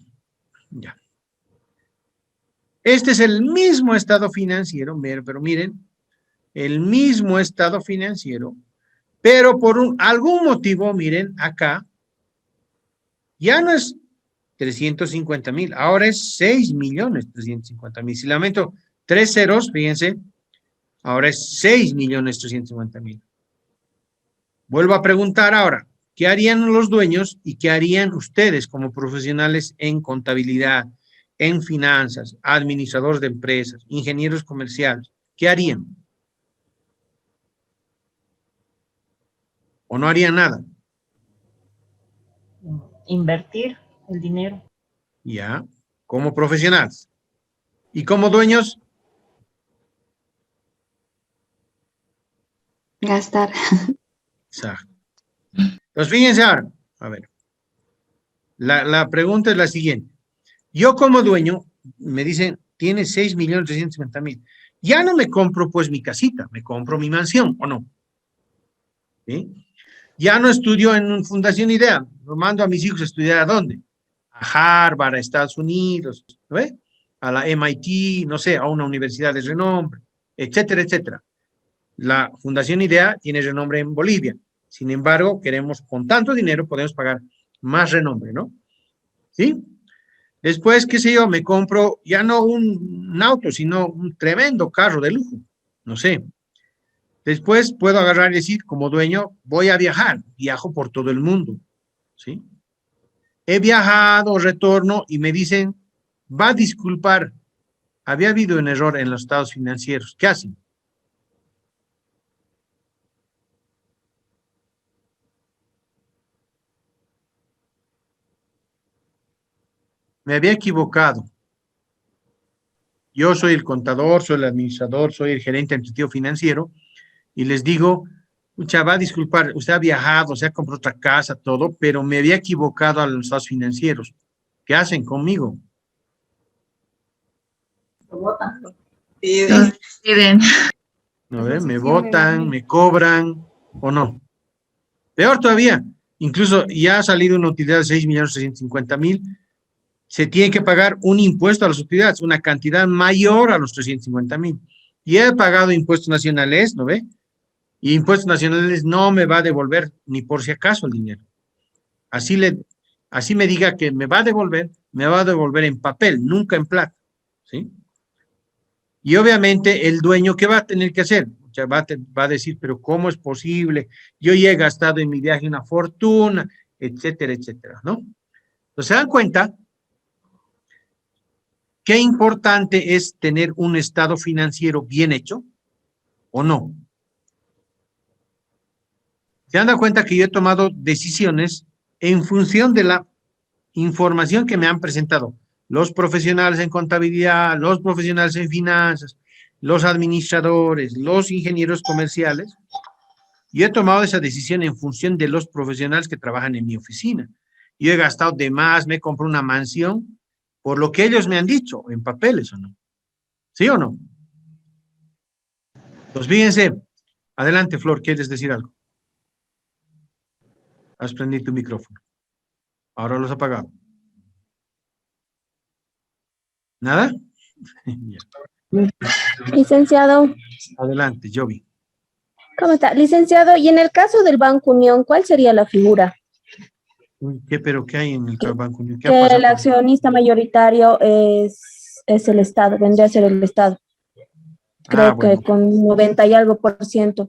Ya. Este es el mismo estado financiero, pero miren, el mismo estado financiero, pero por algún motivo, miren, acá, ya no es 350.000, ahora es 6.350.000. Si le meto 3 ceros, fíjense, ahora es 6.350.000. Vuelvo a preguntar ahora, ¿qué harían los dueños y qué harían ustedes como profesionales en contabilidad, en finanzas, administradores de empresas, ingenieros comerciales? ¿Qué harían? ¿O no harían nada? Invertir el dinero. Ya, como profesionales. ¿Y como dueños? Gastar. Exacto. Entonces, fíjense ahora, a ver, la pregunta es la siguiente. Yo como dueño, me dicen, tiene 6.350.000. Ya no me compro pues mi casita, me compro mi mansión, ¿o no? ¿Sí? Ya no estudio en una Fundación IDEA, lo mando a mis hijos a estudiar ¿a dónde? A Harvard, a Estados Unidos, ¿no ve? A la MIT, no sé, a una universidad de renombre, etcétera, etcétera. La Fundación IDEA tiene renombre en Bolivia. Sin embargo, queremos, con tanto dinero, podemos pagar más renombre, ¿no? ¿Sí? Después, qué sé yo, me compro ya no un auto, sino un tremendo carro de lujo, no sé. Después puedo agarrar y decir, como dueño, voy a viajar, viajo por todo el mundo, ¿sí? He viajado, retorno y me dicen, va a disculpar, había habido un error en los estados financieros. ¿Qué hacen? me había equivocado. Yo soy el contador, soy el administrador, soy el gerente administrativo financiero, y les digo, mucha, va a disculpar, usted ha viajado, se ha comprado otra casa, todo, pero me había equivocado a los estados financieros. ¿Qué hacen conmigo? Piden. ¿No ve? Me votan, me cobran, o no. Peor todavía, incluso ya ha salido una utilidad de 6.650.000, se tiene que pagar un impuesto a las utilidades, una cantidad mayor a los 350.000. Y he pagado impuestos nacionales, ¿no ve? Y impuestos nacionales no me va a devolver ni por si acaso el dinero. Así me diga que me va a devolver en papel, nunca en plata, ¿sí? Y obviamente el dueño, ¿qué va a tener que hacer? O sea, va a decir, pero ¿cómo es posible? Yo ya he gastado en mi viaje una fortuna, etcétera, etcétera, ¿no? Entonces, ¿se dan cuenta? Qué importante es tener un estado financiero bien hecho, ¿o no? ¿Se dan cuenta que yo he tomado decisiones en función de la información que me han presentado los profesionales en contabilidad, los profesionales en finanzas, los administradores, los ingenieros comerciales? Yo he tomado esa decisión en función de los profesionales que trabajan en mi oficina. Yo he gastado de más, me compré una mansión por lo que ellos me han dicho, en papeles, ¿o no? ¿Sí o no? Pues fíjense, adelante, Flor, ¿quieres decir algo? Has prendido tu micrófono. Ahora lo has apagado. ¿Nada? Licenciado, Adelante, Jovi. ¿cómo está? Licenciado, y en el caso del Banco Unión, ¿cuál sería la figura? ¿Pero qué hay en el Banco Unión? ¿Qué ha Que pasado? el accionista mayoritario es el Estado, vendría a ser el Estado. Creo bueno. que con 90 y algo %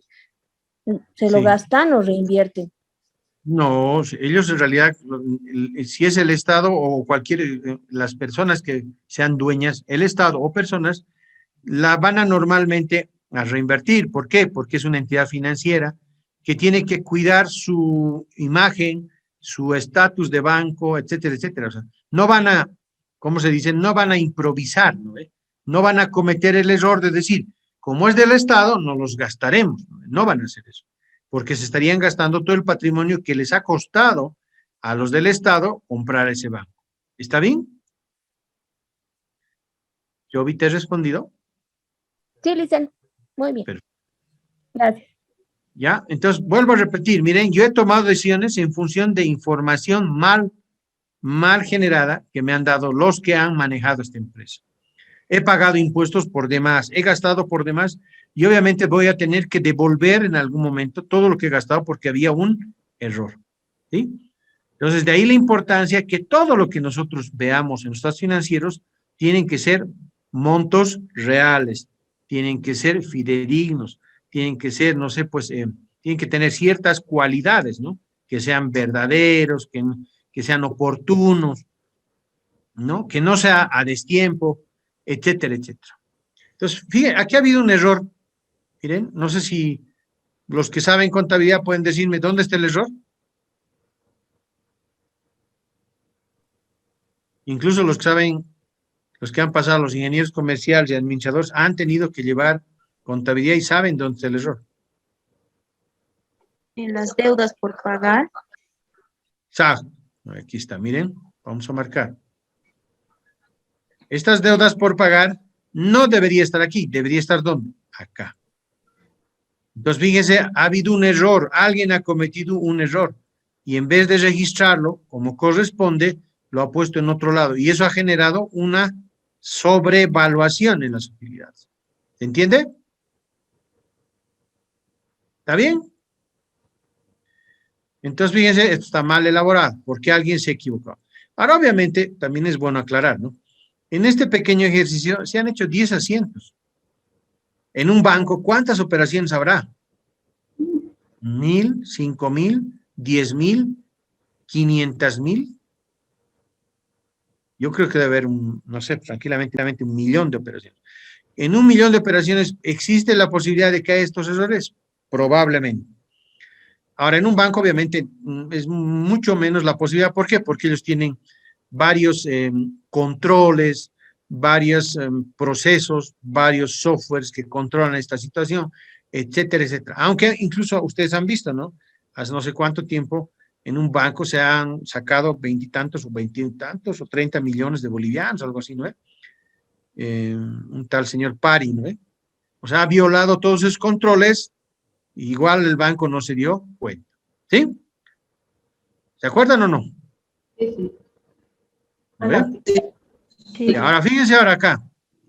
se lo Sí. gastan o reinvierten. No, ellos en realidad, si es el Estado o las personas que sean dueñas, el Estado o personas, la van a normalmente a reinvertir. ¿Por qué? Porque es una entidad financiera que tiene que cuidar su imagen, su estatus de banco, etcétera, etcétera. O sea, no van a, ¿cómo se dice? No van a improvisar, ¿no? No van a cometer el error de decir, como es del Estado, no los gastaremos. No van a hacer eso, porque se estarían gastando todo el patrimonio que les ha costado a los del Estado comprar ese banco. ¿Está bien? ¿Jovi, te he respondido? Sí, licenciado. Muy bien. Perfecto. Gracias. ¿Ya? Entonces, vuelvo a repetir, miren, yo he tomado decisiones en función de información mal generada que me han dado los que han manejado esta empresa. He pagado impuestos por demás, he gastado por demás, y obviamente voy a tener que devolver en algún momento todo lo que he gastado porque había un error, ¿sí? Entonces, de ahí la importancia que todo lo que nosotros veamos en los estados financieros tienen que ser montos reales, tienen que ser fidedignos, tienen que ser, no sé, pues, tienen que tener ciertas cualidades, ¿no? Que sean verdaderos, que sean oportunos, ¿no? Que no sea a destiempo, etcétera, etcétera. Entonces, fíjense, aquí ha habido un error. Miren, no sé si los que saben contabilidad pueden decirme dónde está el error. Incluso los que saben, los que han pasado, los ingenieros comerciales y administradores, han tenido que llevar contabilidad y saben dónde está el error. En las deudas por pagar. Exacto. Aquí está, miren, vamos a marcar. Estas deudas por pagar no debería estar aquí, debería estar ¿dónde? Acá. Entonces, fíjense, ha habido un error, alguien ha cometido un error y en vez de registrarlo como corresponde, lo ha puesto en otro lado y eso ha generado una sobrevaluación en las utilidades. ¿Se entiende? ¿Está bien? Entonces, fíjense, esto está mal elaborado porque alguien se equivocó. Ahora, obviamente, también es bueno aclarar, ¿no? En este pequeño ejercicio se han hecho 10 asientos. En un banco, ¿cuántas operaciones habrá? 1,000, 5,000, 10,000, 500,000. Yo creo que debe haber, no sé, tranquilamente 1,000,000 de operaciones. En 1,000,000 de operaciones, ¿existe la posibilidad de que haya estos errores? Probablemente. Ahora, en un banco, obviamente, es mucho menos la posibilidad. ¿Por qué? Porque ellos tienen varios controles, varios procesos, varios softwares que controlan esta situación, etcétera, etcétera. Aunque incluso ustedes han visto, ¿no? Hace no sé cuánto tiempo en un banco se han sacado 20 y tantos o 20 y tantos o 30 millones de bolivianos, algo así, ¿no? Un tal señor Pari, ¿no? O sea, ha violado todos esos controles, igual el banco no se dio cuenta. ¿Sí? ¿Se acuerdan o no? Sí. Sí. Ahora, fíjense ahora acá.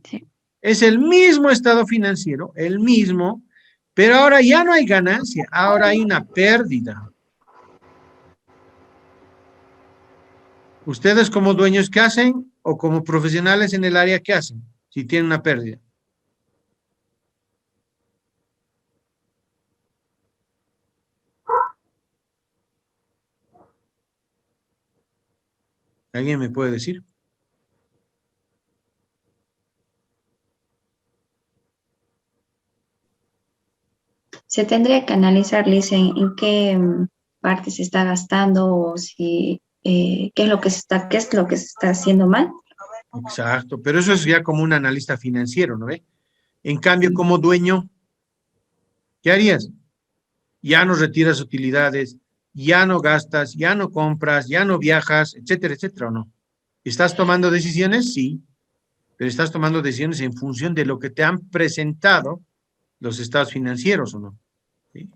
Sí. Es el mismo estado financiero, el mismo, pero ahora ya no hay ganancia, ahora hay una pérdida. ¿Ustedes como dueños qué hacen? ¿O como profesionales en el área qué hacen? Si tienen una pérdida. ¿Alguien me puede decir? Se tendría que analizar, Liz, en qué parte se está gastando o si qué es lo que se está haciendo mal. Exacto, pero eso es ya como un analista financiero, ¿no ve? En cambio, como dueño, ¿qué harías? Ya no retiras utilidades, ya no gastas, ya no compras, ya no viajas, etcétera, etcétera, ¿o no? ¿Estás tomando decisiones? Sí, pero estás tomando decisiones en función de lo que te han presentado los estados financieros, ¿o no? ¿Sí?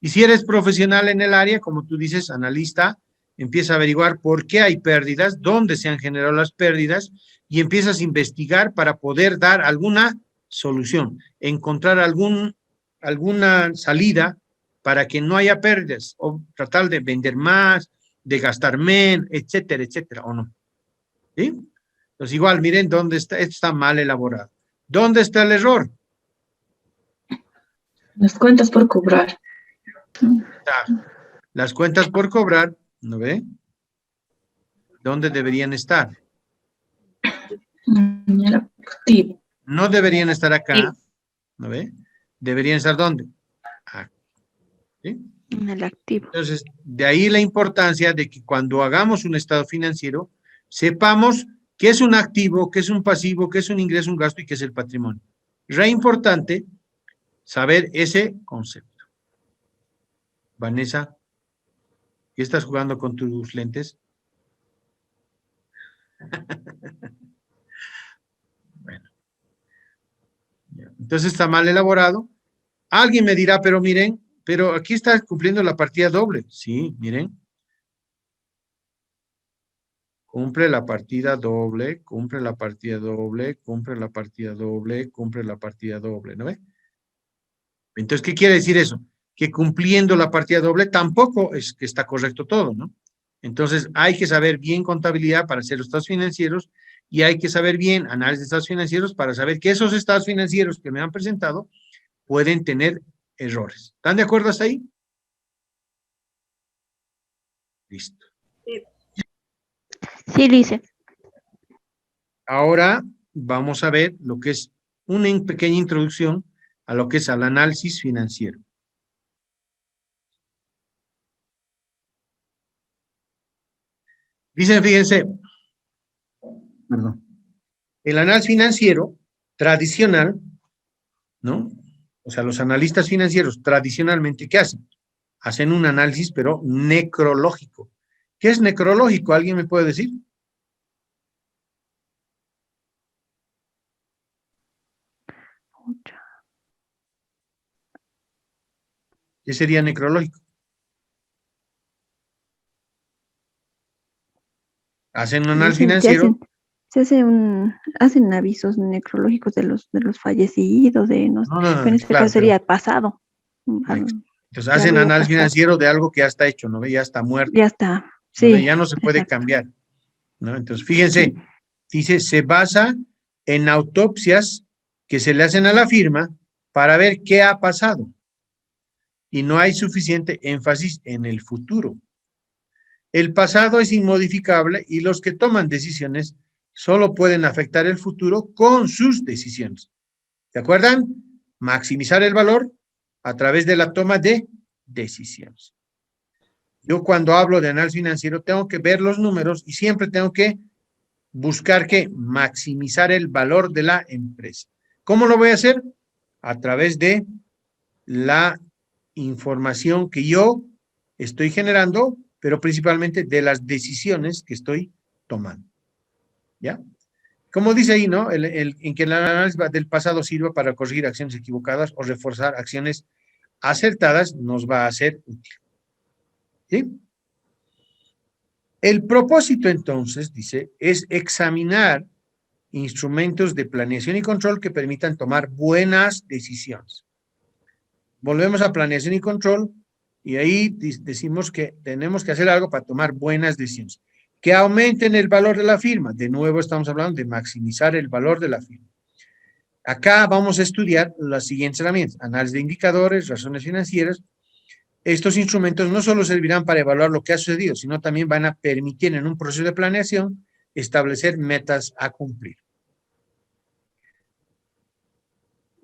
Y si eres profesional en el área, como tú dices, analista, empieza a averiguar por qué hay pérdidas, dónde se han generado las pérdidas, y empiezas a investigar para poder dar alguna solución, encontrar alguna salida para que no haya pérdidas, o tratar de vender más, de gastar menos, etcétera, etcétera, ¿o no? ¿Sí? Entonces igual, miren dónde está, esto está mal elaborado. ¿Dónde está el error? Las cuentas por cobrar. Las cuentas por cobrar, ¿no ve? ¿Dónde deberían estar? En el activo. No deberían estar acá, ¿no ve? Deberían estar ¿dónde? Aquí. ¿Sí? En el activo. Entonces, de ahí la importancia de que cuando hagamos un estado financiero, sepamos qué es un activo, qué es un pasivo, qué es un ingreso, un gasto y qué es el patrimonio. Re importante saber ese concepto. Vanessa, ¿qué estás jugando con tus lentes? Bueno. Entonces está mal elaborado. Alguien me dirá, pero miren, pero aquí está cumpliendo la partida doble. Sí, miren. Cumple la partida doble, cumple la partida doble, cumple la partida doble, cumple la partida doble, ¿no ve? Entonces, ¿qué quiere decir eso? Que cumpliendo la partida doble tampoco es que está correcto todo, ¿no? Entonces, hay que saber bien contabilidad para hacer los estados financieros y hay que saber bien análisis de estados financieros para saber que esos estados financieros que me han presentado pueden tener errores. ¿Están de acuerdo hasta ahí? Listo. Sí, dice. Ahora vamos a ver lo que es una pequeña introducción a lo que es el análisis financiero. Dicen, fíjense, perdón, el análisis financiero tradicional, ¿no? O sea, los analistas financieros tradicionalmente, ¿qué hacen? Hacen un análisis, pero necrológico. ¿Qué es necrológico? ¿Alguien me puede decir? ¿Qué sería necrológico? Hacen un análisis financiero. Hacen avisos necrológicos de los fallecidos, No, pero en este claro, caso sería pasado. Entonces hacen análisis financiero de algo que ya está hecho, ¿no? Ya está muerto. Ya está, ¿no? sí. Ya no se puede cambiar, ¿no? Entonces, fíjense, dice, se basa en autopsias que se le hacen a la firma para ver qué ha pasado. Y no hay suficiente énfasis en el futuro. El pasado es inmodificable y los que toman decisiones solo pueden afectar el futuro con sus decisiones. ¿Se acuerdan? Maximizar el valor a través de la toma de decisiones. Yo cuando hablo de análisis financiero tengo que ver los números y siempre tengo que buscar que maximizar el valor de la empresa. ¿Cómo lo voy a hacer? A través de la información que yo estoy generando, pero principalmente de las decisiones que estoy tomando. ¿Ya? Como dice ahí, ¿no? En que el análisis del pasado sirva para corregir acciones equivocadas o reforzar acciones acertadas, nos va a ser útil. ¿Sí? El propósito, entonces, dice, es examinar instrumentos de planeación y control que permitan tomar buenas decisiones. Volvemos a planeación y control, y ahí decimos que tenemos que hacer algo para tomar buenas decisiones. Que aumenten el valor de la firma. De nuevo estamos hablando de maximizar el valor de la firma. Acá vamos a estudiar las siguientes herramientas. Análisis de indicadores, razones financieras. Estos instrumentos no solo servirán para evaluar lo que ha sucedido, sino también van a permitir en un proceso de planeación establecer metas a cumplir.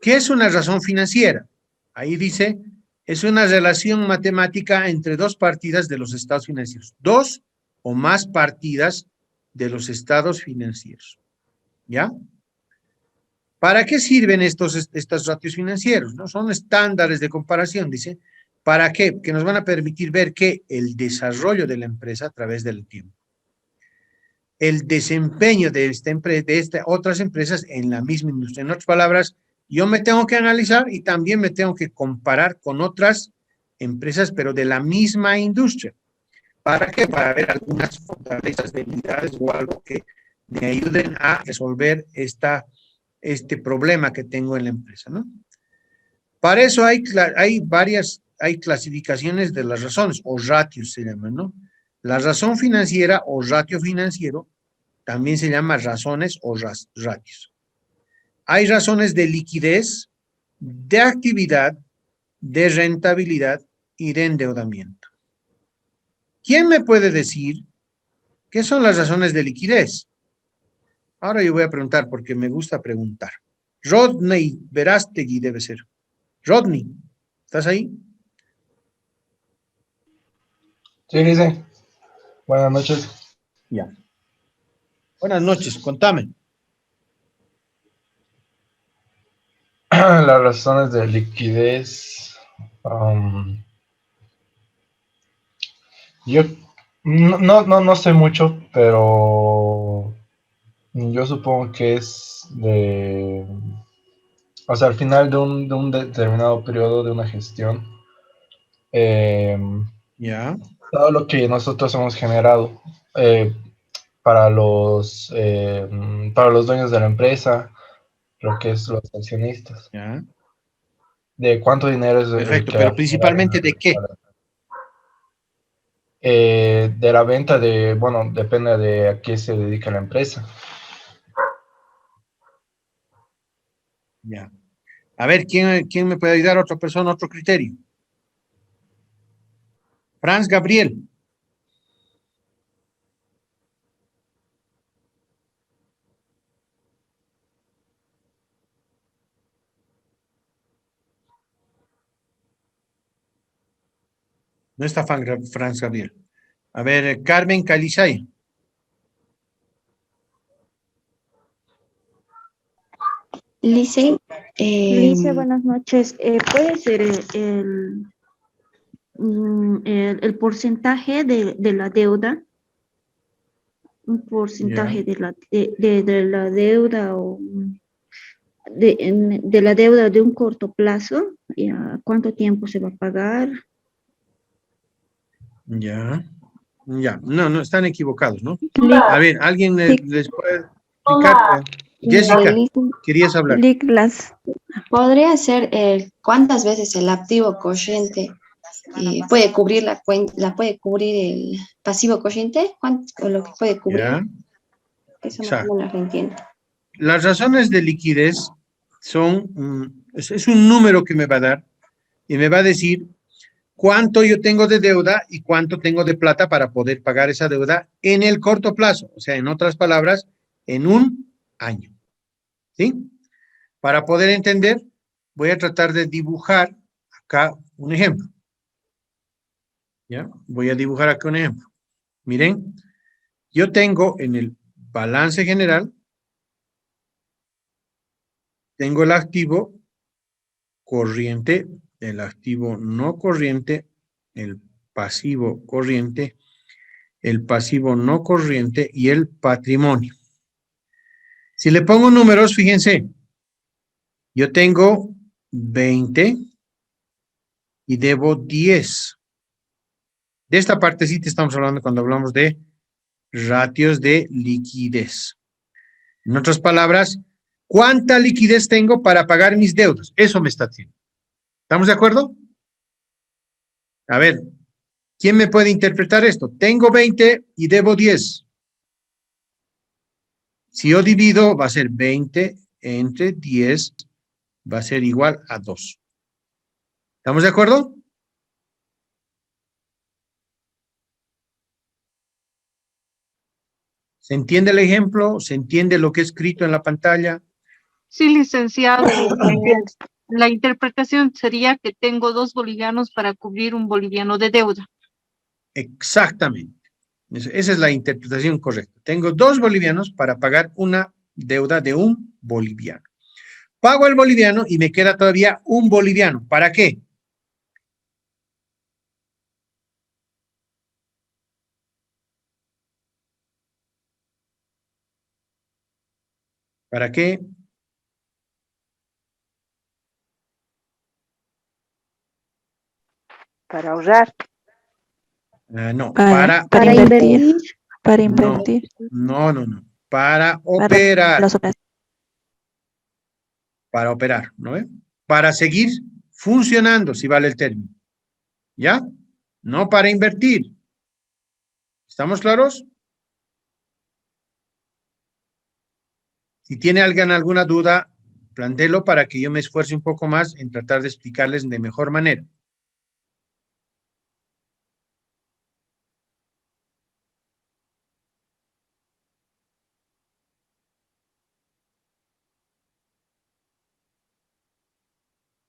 ¿Qué es una razón financiera? Ahí dice, es una relación matemática entre dos partidas de los estados financieros. Dos o más partidas de los estados financieros. ¿Ya? ¿Para qué sirven estos ratios financieros? ¿No? Son estándares de comparación, dice. ¿Para qué? Que nos van a permitir ver que el desarrollo de la empresa a través del tiempo. El desempeño de otras empresas en la misma industria. En otras palabras, yo me tengo que analizar y también me tengo que comparar con otras empresas, pero de la misma industria. ¿Para qué? Para ver algunas fortalezas, debilidades o algo que me ayuden a resolver este problema que tengo en la empresa, ¿no? Para eso hay clasificaciones de las razones, o ratios se llaman, ¿no? La razón financiera o ratio financiero también se llama razones o ratios. Hay razones de liquidez, de actividad, de rentabilidad y de endeudamiento. ¿Quién me puede decir qué son las razones de liquidez? Ahora yo voy a preguntar porque me gusta preguntar. Rodney Verástegui debe ser. Rodney, ¿estás ahí? Sí, dice. Buenas noches. Ya. Buenas noches, contame. Las razones de liquidez. Yo no sé mucho, pero yo supongo que es de, o sea, al final de un determinado periodo de una gestión, Ya. todo lo que nosotros hemos generado para los dueños de la empresa, lo que es los accionistas. Ya. De cuánto dinero es. Perfecto, pero principalmente de qué. De la venta de, bueno, depende de a qué se dedica la empresa. Ya. A ver, ¿quién me puede ayudar? Otra persona, otro criterio. Franz Gabriel. No está Franz Gabriel. A ver, Carmen Calizay. Lice, Lice, buenas noches. ¿Puede ser el porcentaje de la deuda? Un porcentaje de la deuda o de la deuda de un corto plazo. ¿Y a cuánto tiempo se va a pagar? Ya. No, están equivocados, ¿no? A ver, ¿alguien les puede explicar? Jessica, querías hablar. ¿Podría ser cuántas veces el activo corriente puede cubrir puede cubrir el pasivo corriente? ¿Cuánto lo que puede cubrir? Ya. Eso no lo entiendo. Las razones de liquidez son, es un número que me va a dar y me va a decir cuánto yo tengo de deuda y cuánto tengo de plata para poder pagar esa deuda en el corto plazo. O sea, en otras palabras, en un año. ¿Sí? Para poder entender, voy a tratar de dibujar acá un ejemplo. ¿Ya? Voy a dibujar acá un ejemplo. Miren, yo tengo en el balance general, tengo el activo corriente, el activo no corriente, el pasivo corriente, el pasivo no corriente y el patrimonio. Si le pongo números, fíjense, yo tengo 20 y debo 10. De esta partecita estamos hablando cuando hablamos de ratios de liquidez. En otras palabras, ¿cuánta liquidez tengo para pagar mis deudas? Eso me está diciendo. ¿Estamos de acuerdo? A ver, ¿quién me puede interpretar esto? Tengo 20 y debo 10. Si yo divido, va a ser 20 entre 10, va a ser igual a 2. ¿Estamos de acuerdo? ¿Se entiende el ejemplo? ¿Se entiende lo que he escrito en la pantalla? Sí, licenciado. La interpretación sería que tengo 2 bolivianos para cubrir un boliviano de deuda. Exactamente. Esa es la interpretación correcta. Tengo 2 bolivianos para pagar una deuda de un boliviano. Pago el boliviano y me queda todavía un boliviano. ¿Para qué? ¿Para qué? Para ahorrar. No, Para para invertir. Para invertir. No. Para operar. Las operaciones. Para operar, ¿no ve? Para seguir funcionando, si vale el término. ¿Ya? No para invertir. ¿Estamos claros? Si tiene alguien alguna duda, plantéelo para que yo me esfuerce un poco más en tratar de explicarles de mejor manera.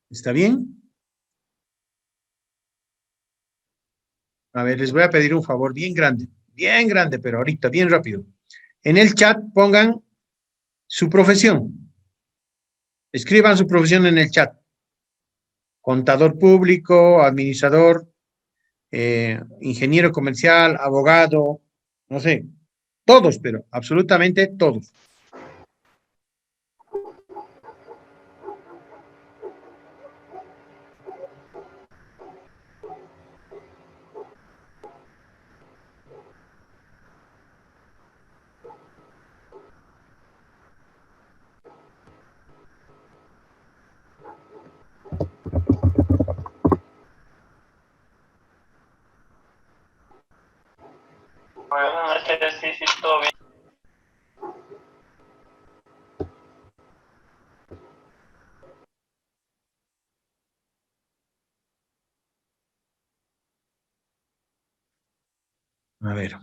¿Está bien? A ver, les voy a pedir un favor bien grande, pero ahorita, bien rápido. En el chat pongan su profesión. Escriban su profesión en el chat. Contador público, administrador, ingeniero comercial, abogado, no sé, todos, pero absolutamente todos. A ver.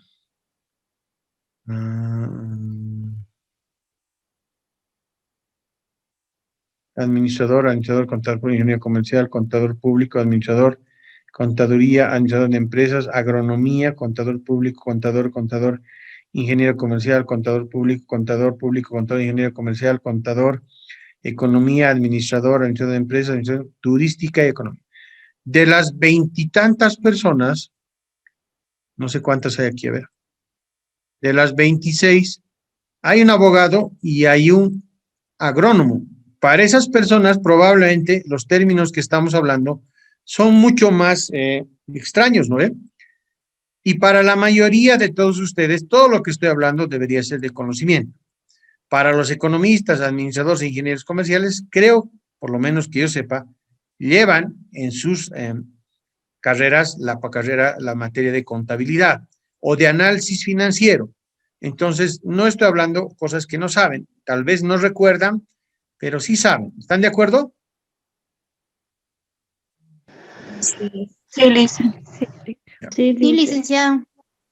Administrador, contador público, ingeniero comercial, contador público, administrador, contaduría, administrador de empresas, agronomía, contador público, contador, ingeniero comercial, contador público, contador, ingeniero comercial, contador, economía, administrador de empresas, administrador turística y economía. De las 20 y tantas personas, no sé cuántas hay aquí, a ver. De las 26, hay un abogado y hay un agrónomo. Para esas personas, probablemente, los términos que estamos hablando son mucho más extraños, ¿no? Y para la mayoría de todos ustedes, todo lo que estoy hablando debería ser de conocimiento. Para los economistas, administradores e ingenieros comerciales, creo, por lo menos que yo sepa, llevan en sus carreras la materia de contabilidad o de análisis financiero. Entonces, no estoy hablando cosas que no saben, tal vez no recuerdan, pero sí saben. ¿Están de acuerdo? Sí, licenciado.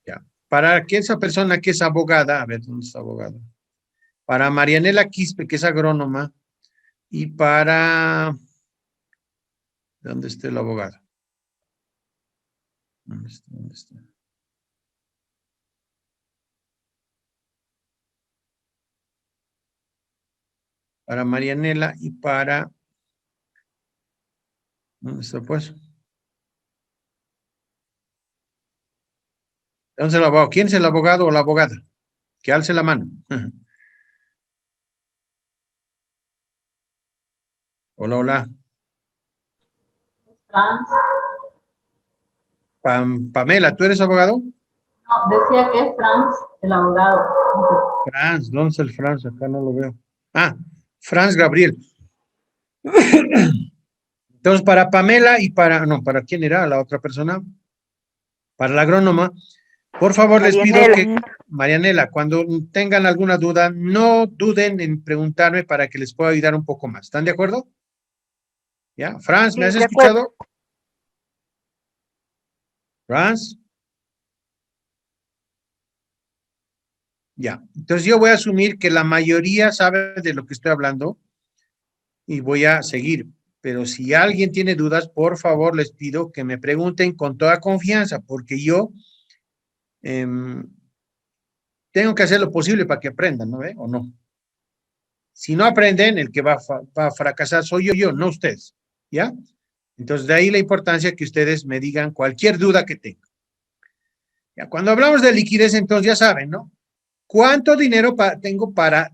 Ya. Para que esa persona que es abogada, a ver, ¿dónde está abogada? Para Marianela Quispe, que es agrónoma, y para... ¿Dónde está el abogado? ¿Dónde está? para Marianela y para... ¿Dónde está pues? ¿Dónde es el abogado? ¿Quién es el abogado o la abogada? Que alce la mano. Hola, hola. Pamela, ¿tú eres abogado? No, decía que es Franz, el abogado. Franz, ¿dónde está el Franz? Acá no lo veo. Ah, Franz Gabriel. Entonces, para Pamela y para, no, ¿para quién era la otra persona? Para la agrónoma. Por favor, les pido que, Marianela, cuando tengan alguna duda, no duden en preguntarme para que les pueda ayudar un poco más. ¿Están de acuerdo? ¿Ya? Franz, ¿me has escuchado? Franz. Ya. Entonces yo voy a asumir que la mayoría sabe de lo que estoy hablando y voy a seguir. Pero si alguien tiene dudas, por favor, les pido que me pregunten con toda confianza, porque yo tengo que hacer lo posible para que aprendan, ¿no ve? ¿O no? Si no aprenden, el que va a fracasar soy yo, no ustedes, ¿ya? Entonces, de ahí la importancia que ustedes me digan cualquier duda que tengan. Ya, cuando hablamos de liquidez, entonces ya saben, ¿no? ¿Cuánto dinero tengo para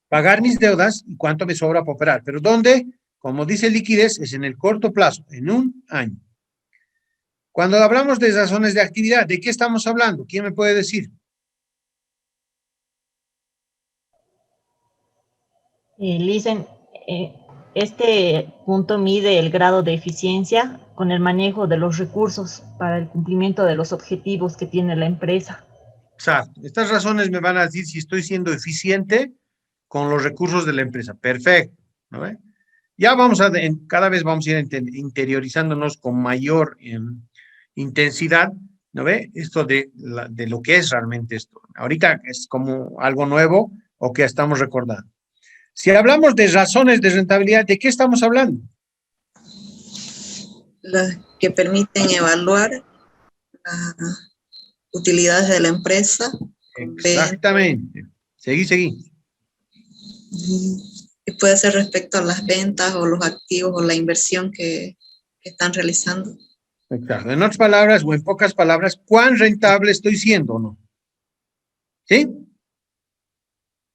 pagar mis deudas y cuánto me sobra para operar? Pero ¿dónde? Como dice liquidez, es en el corto plazo, en un año. Cuando hablamos de razones de actividad, ¿de qué estamos hablando? ¿Quién me puede decir? Licen, este punto mide el grado de eficiencia con el manejo de los recursos para el cumplimiento de los objetivos que tiene la empresa. Exacto. Estas razones me van a decir si estoy siendo eficiente con los recursos de la empresa. Perfecto. ¿No ve? Ya vamos a, cada vez vamos a ir interiorizándonos con mayor intensidad, ¿no ve? Esto de lo que es realmente esto. Ahorita es como algo nuevo o que estamos recordando. Si hablamos de razones de rentabilidad, ¿de qué estamos hablando? Las que permiten evaluar las utilidades de la empresa. Exactamente. Seguí. Y puede ser respecto a las ventas o los activos o la inversión que están realizando. Exacto. En otras palabras, o en pocas palabras, ¿cuán rentable estoy siendo o no? ¿Sí?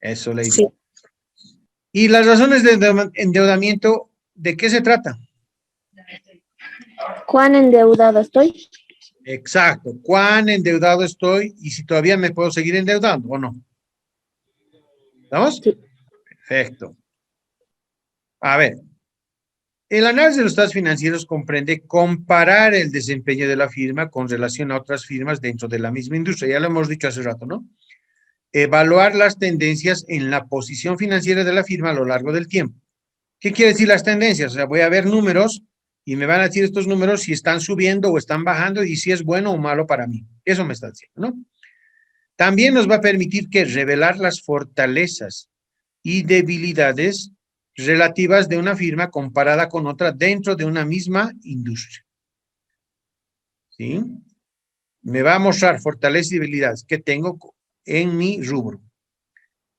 Eso le digo. Sí. Y las razones de endeudamiento, ¿de qué se trata? ¿Cuán endeudado estoy? Exacto. ¿Cuán endeudado estoy y si todavía me puedo seguir endeudando o no? ¿Estamos? Sí. Perfecto. A ver, el análisis de los estados financieros comprende comparar el desempeño de la firma con relación a otras firmas dentro de la misma industria. Ya lo hemos dicho hace rato, ¿no? Evaluar las tendencias en la posición financiera de la firma a lo largo del tiempo. ¿Qué quiere decir las tendencias? O sea, voy a ver números y me van a decir estos números si están subiendo o están bajando y si es bueno o malo para mí. Eso me está diciendo, ¿no? También nos va a permitir que revelar las fortalezas y debilidades relativas de una firma comparada con otra dentro de una misma industria. ¿Sí? Me va a mostrar fortalezas y debilidades que tengo en mi rubro.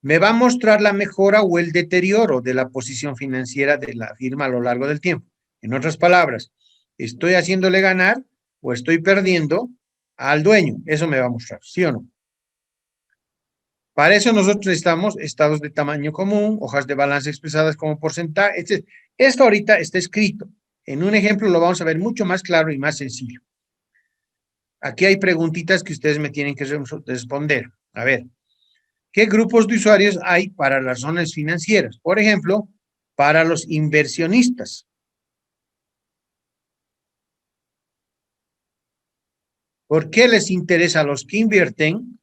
Me va a mostrar la mejora o el deterioro de la posición financiera de la firma a lo largo del tiempo. En otras palabras, ¿estoy haciéndole ganar o estoy perdiendo al dueño? Eso me va a mostrar, ¿sí o no? Para eso nosotros necesitamos estados de tamaño común, hojas de balance expresadas como porcentaje. Esto ahorita está escrito. En un ejemplo lo vamos a ver mucho más claro y más sencillo. Aquí hay preguntitas que ustedes me tienen que responder. A ver, ¿qué grupos de usuarios hay para las razones financieras? Por ejemplo, para los inversionistas. ¿Por qué les interesa a los que invierten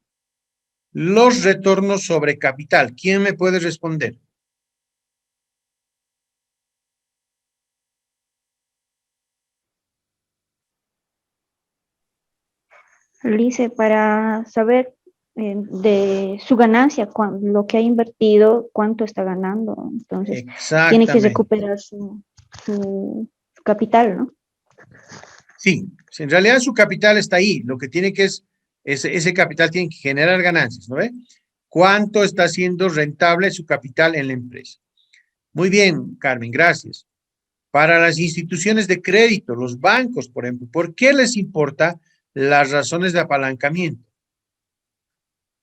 los retornos sobre capital? ¿Quién me puede responder? Lice, para saber de su ganancia, lo que ha invertido, cuánto está ganando. Entonces, tiene que recuperar su capital, ¿no? Sí, en realidad su capital está ahí. Lo que tiene que ese capital tiene que generar ganancias, ¿no ve? ¿Cuánto está siendo rentable su capital en la empresa? Muy bien, Carmen, gracias. Para las instituciones de crédito, los bancos, por ejemplo, ¿por qué les importa las razones de apalancamiento?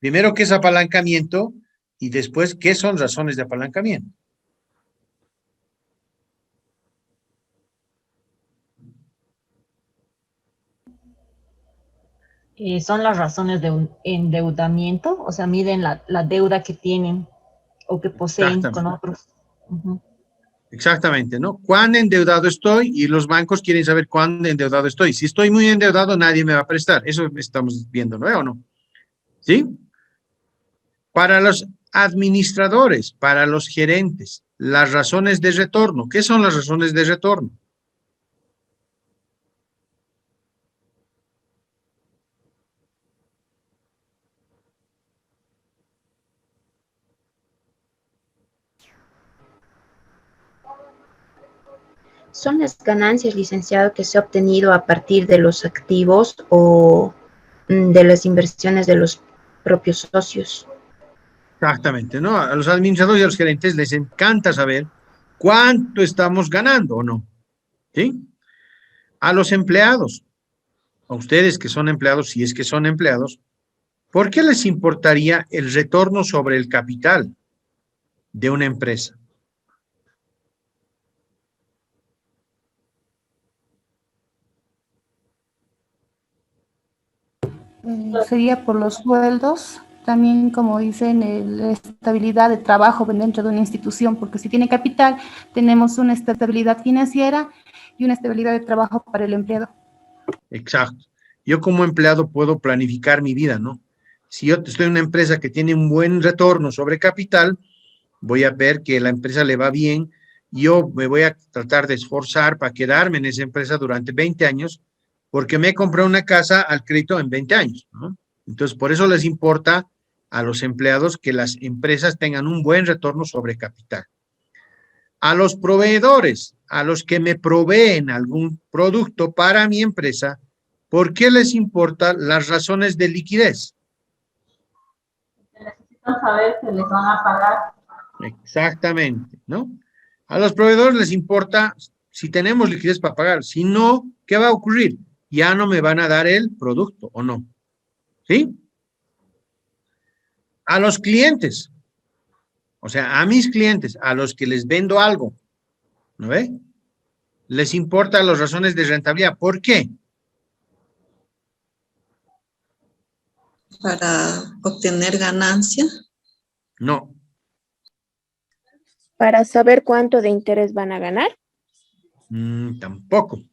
Primero, ¿qué es apalancamiento? Y después, ¿qué son razones de apalancamiento? Son las razones de un endeudamiento, o sea, miden la deuda que tienen o que poseen con otros. Exactamente, ¿no? ¿Cuán endeudado estoy? Y los bancos quieren saber cuán endeudado estoy. Si estoy muy endeudado, nadie me va a prestar. Eso estamos viendo, ¿no? ¿O no? ¿Sí? Para los administradores, para los gerentes, las razones de retorno. ¿Qué son las razones de retorno? Son las ganancias, licenciado, que se ha obtenido a partir de los activos o de las inversiones de los propios socios. Exactamente, ¿no? A los administradores y a los gerentes les encanta saber cuánto estamos ganando o no. ¿Sí? A los empleados, a ustedes que son empleados, si es que son empleados, ¿por qué les importaría el retorno sobre el capital de una empresa? Sería por los sueldos, también como dicen, la estabilidad de trabajo dentro de una institución, porque si tiene capital, tenemos una estabilidad financiera y una estabilidad de trabajo para el empleado. Exacto. Yo como empleado puedo planificar mi vida, ¿no? Si yo estoy en una empresa que tiene un buen retorno sobre capital, voy a ver que la empresa le va bien, yo me voy a tratar de esforzar para quedarme en esa empresa durante 20 años, porque me compré una casa al crédito en 20 años, ¿no? Entonces, por eso les importa a los empleados que las empresas tengan un buen retorno sobre capital. A los proveedores, a los que me proveen algún producto para mi empresa, ¿por qué les importan las razones de liquidez? Necesitan saber que les van a pagar. Exactamente, ¿no? A los proveedores les importa si tenemos liquidez para pagar. Si no, ¿qué va a ocurrir? Ya no me van a dar el producto, ¿o no? ¿Sí? A los clientes, o sea, a mis clientes, a los que les vendo algo, ¿no ve? Les importan las razones de rentabilidad. ¿Por qué? Para obtener ganancia. No. Para saber cuánto de interés van a ganar. Tampoco.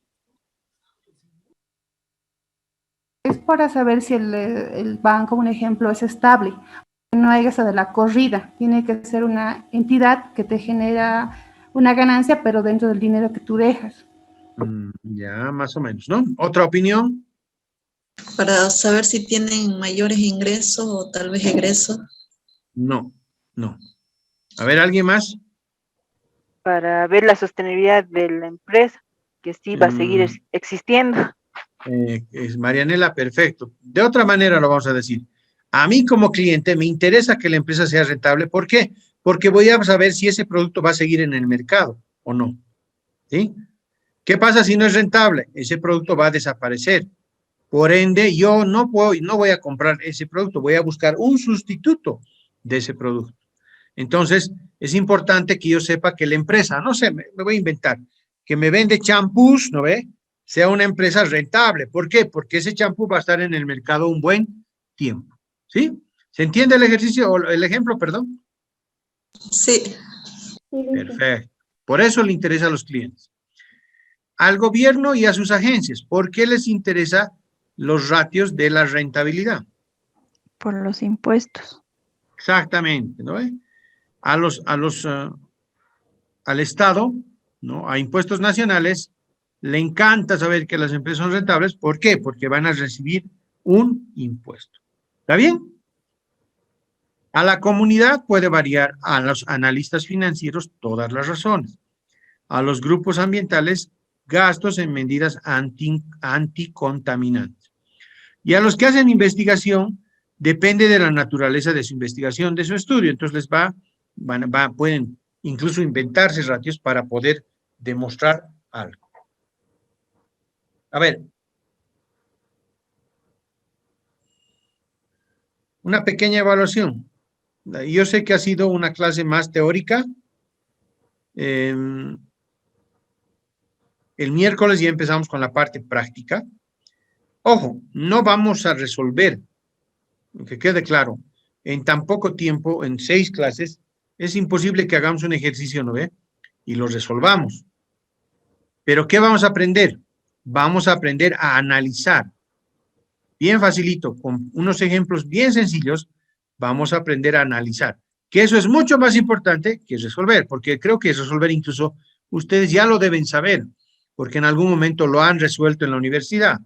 Es para saber si el banco, un ejemplo, es estable. No hay esa de la corrida. Tiene que ser una entidad que te genera una ganancia, pero dentro del dinero que tú dejas. Ya, más o menos, ¿no? ¿Otra opinión? Para saber si tienen mayores ingresos o tal vez egresos. No, no. A ver, ¿alguien más? Para ver la sostenibilidad de la empresa, que sí va a seguir existiendo. Es Marianela, perfecto. De otra manera lo vamos a decir. A mí como cliente me interesa que la empresa sea rentable. ¿Por qué? Porque voy a saber si ese producto va a seguir en el mercado o no. ¿Sí? ¿Qué pasa si no es rentable? Ese producto va a desaparecer. Por ende, yo no voy a comprar ese producto, voy a buscar un sustituto de ese producto. Entonces, es importante que yo sepa que la empresa, no sé, me voy a inventar, que me vende champús, ¿no ve? Sea una empresa rentable. ¿Por qué? Porque ese champú va a estar en el mercado un buen tiempo. ¿Sí? ¿Se entiende el ejercicio o el ejemplo, perdón? Sí. Perfecto. Por eso le interesa a los clientes. Al gobierno y a sus agencias, ¿por qué les interesa los ratios de la rentabilidad? Por los impuestos. Exactamente, ¿no? Al Estado, ¿no? A impuestos nacionales, le encanta saber que las empresas son rentables. ¿Por qué? Porque van a recibir un impuesto. ¿Está bien? A la comunidad puede variar, a los analistas financieros todas las razones. A los grupos ambientales, gastos en medidas anticontaminantes. Y a los que hacen investigación, depende de la naturaleza de su investigación, de su estudio. Entonces pueden incluso inventarse ratios para poder demostrar algo. A ver. Una pequeña evaluación. Yo sé que ha sido una clase más teórica. El miércoles ya empezamos con la parte práctica. Ojo, no vamos a resolver, que quede claro, en tan poco tiempo, en 6 clases, es imposible que hagamos un ejercicio, ¿no ve? Y lo resolvamos. Pero ¿qué vamos a aprender? Vamos a aprender a analizar. Bien facilito, con unos ejemplos bien sencillos, vamos a aprender a analizar. Que eso es mucho más importante que resolver, porque creo que resolver incluso ustedes ya lo deben saber, porque en algún momento lo han resuelto en la universidad.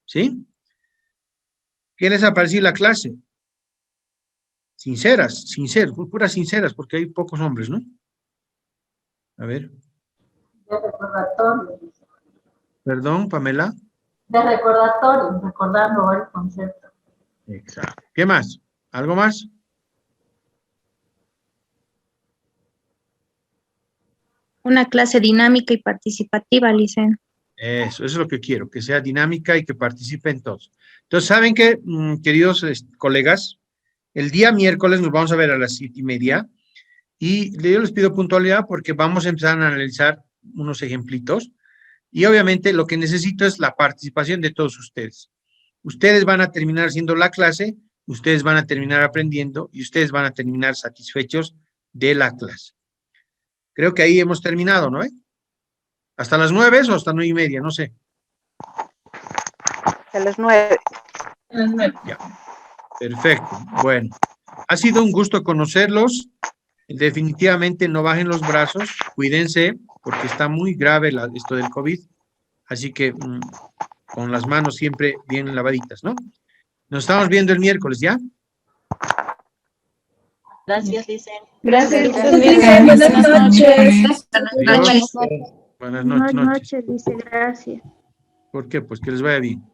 ¿Sí? ¿Qué les ha parecido la clase? Sinceras, puras sinceras, porque hay pocos hombres, ¿no? A ver. De recordatorio. Perdón, Pamela. De recordatorio, recordando el concepto. Exacto. ¿Qué más? ¿Algo más? Una clase dinámica y participativa, Licen. Eso es lo que quiero, que sea dinámica y que participen todos. Entonces, ¿saben qué, queridos colegas? El día miércoles nos vamos a ver a las 7:30 y yo les pido puntualidad porque vamos a empezar a analizar unos ejemplitos y obviamente lo que necesito es la participación de todos ustedes. Ustedes van a terminar haciendo la clase, ustedes van a terminar aprendiendo y ustedes van a terminar satisfechos de la clase. Creo que ahí hemos terminado, ¿no? ¿Hasta las 9 o hasta 9:30? No sé. A las 9. Ya. Perfecto. Bueno, ha sido un gusto conocerlos. Definitivamente no bajen los brazos. Cuídense porque está muy grave esto del COVID. Así que con las manos siempre bien lavaditas, ¿no? Nos estamos viendo el miércoles, ¿ya? Gracias, Licen. Gracias, Licen. Buenas noches. Buenas noches. Buenas noches, dice gracias. ¿Por qué? Pues que les vaya bien.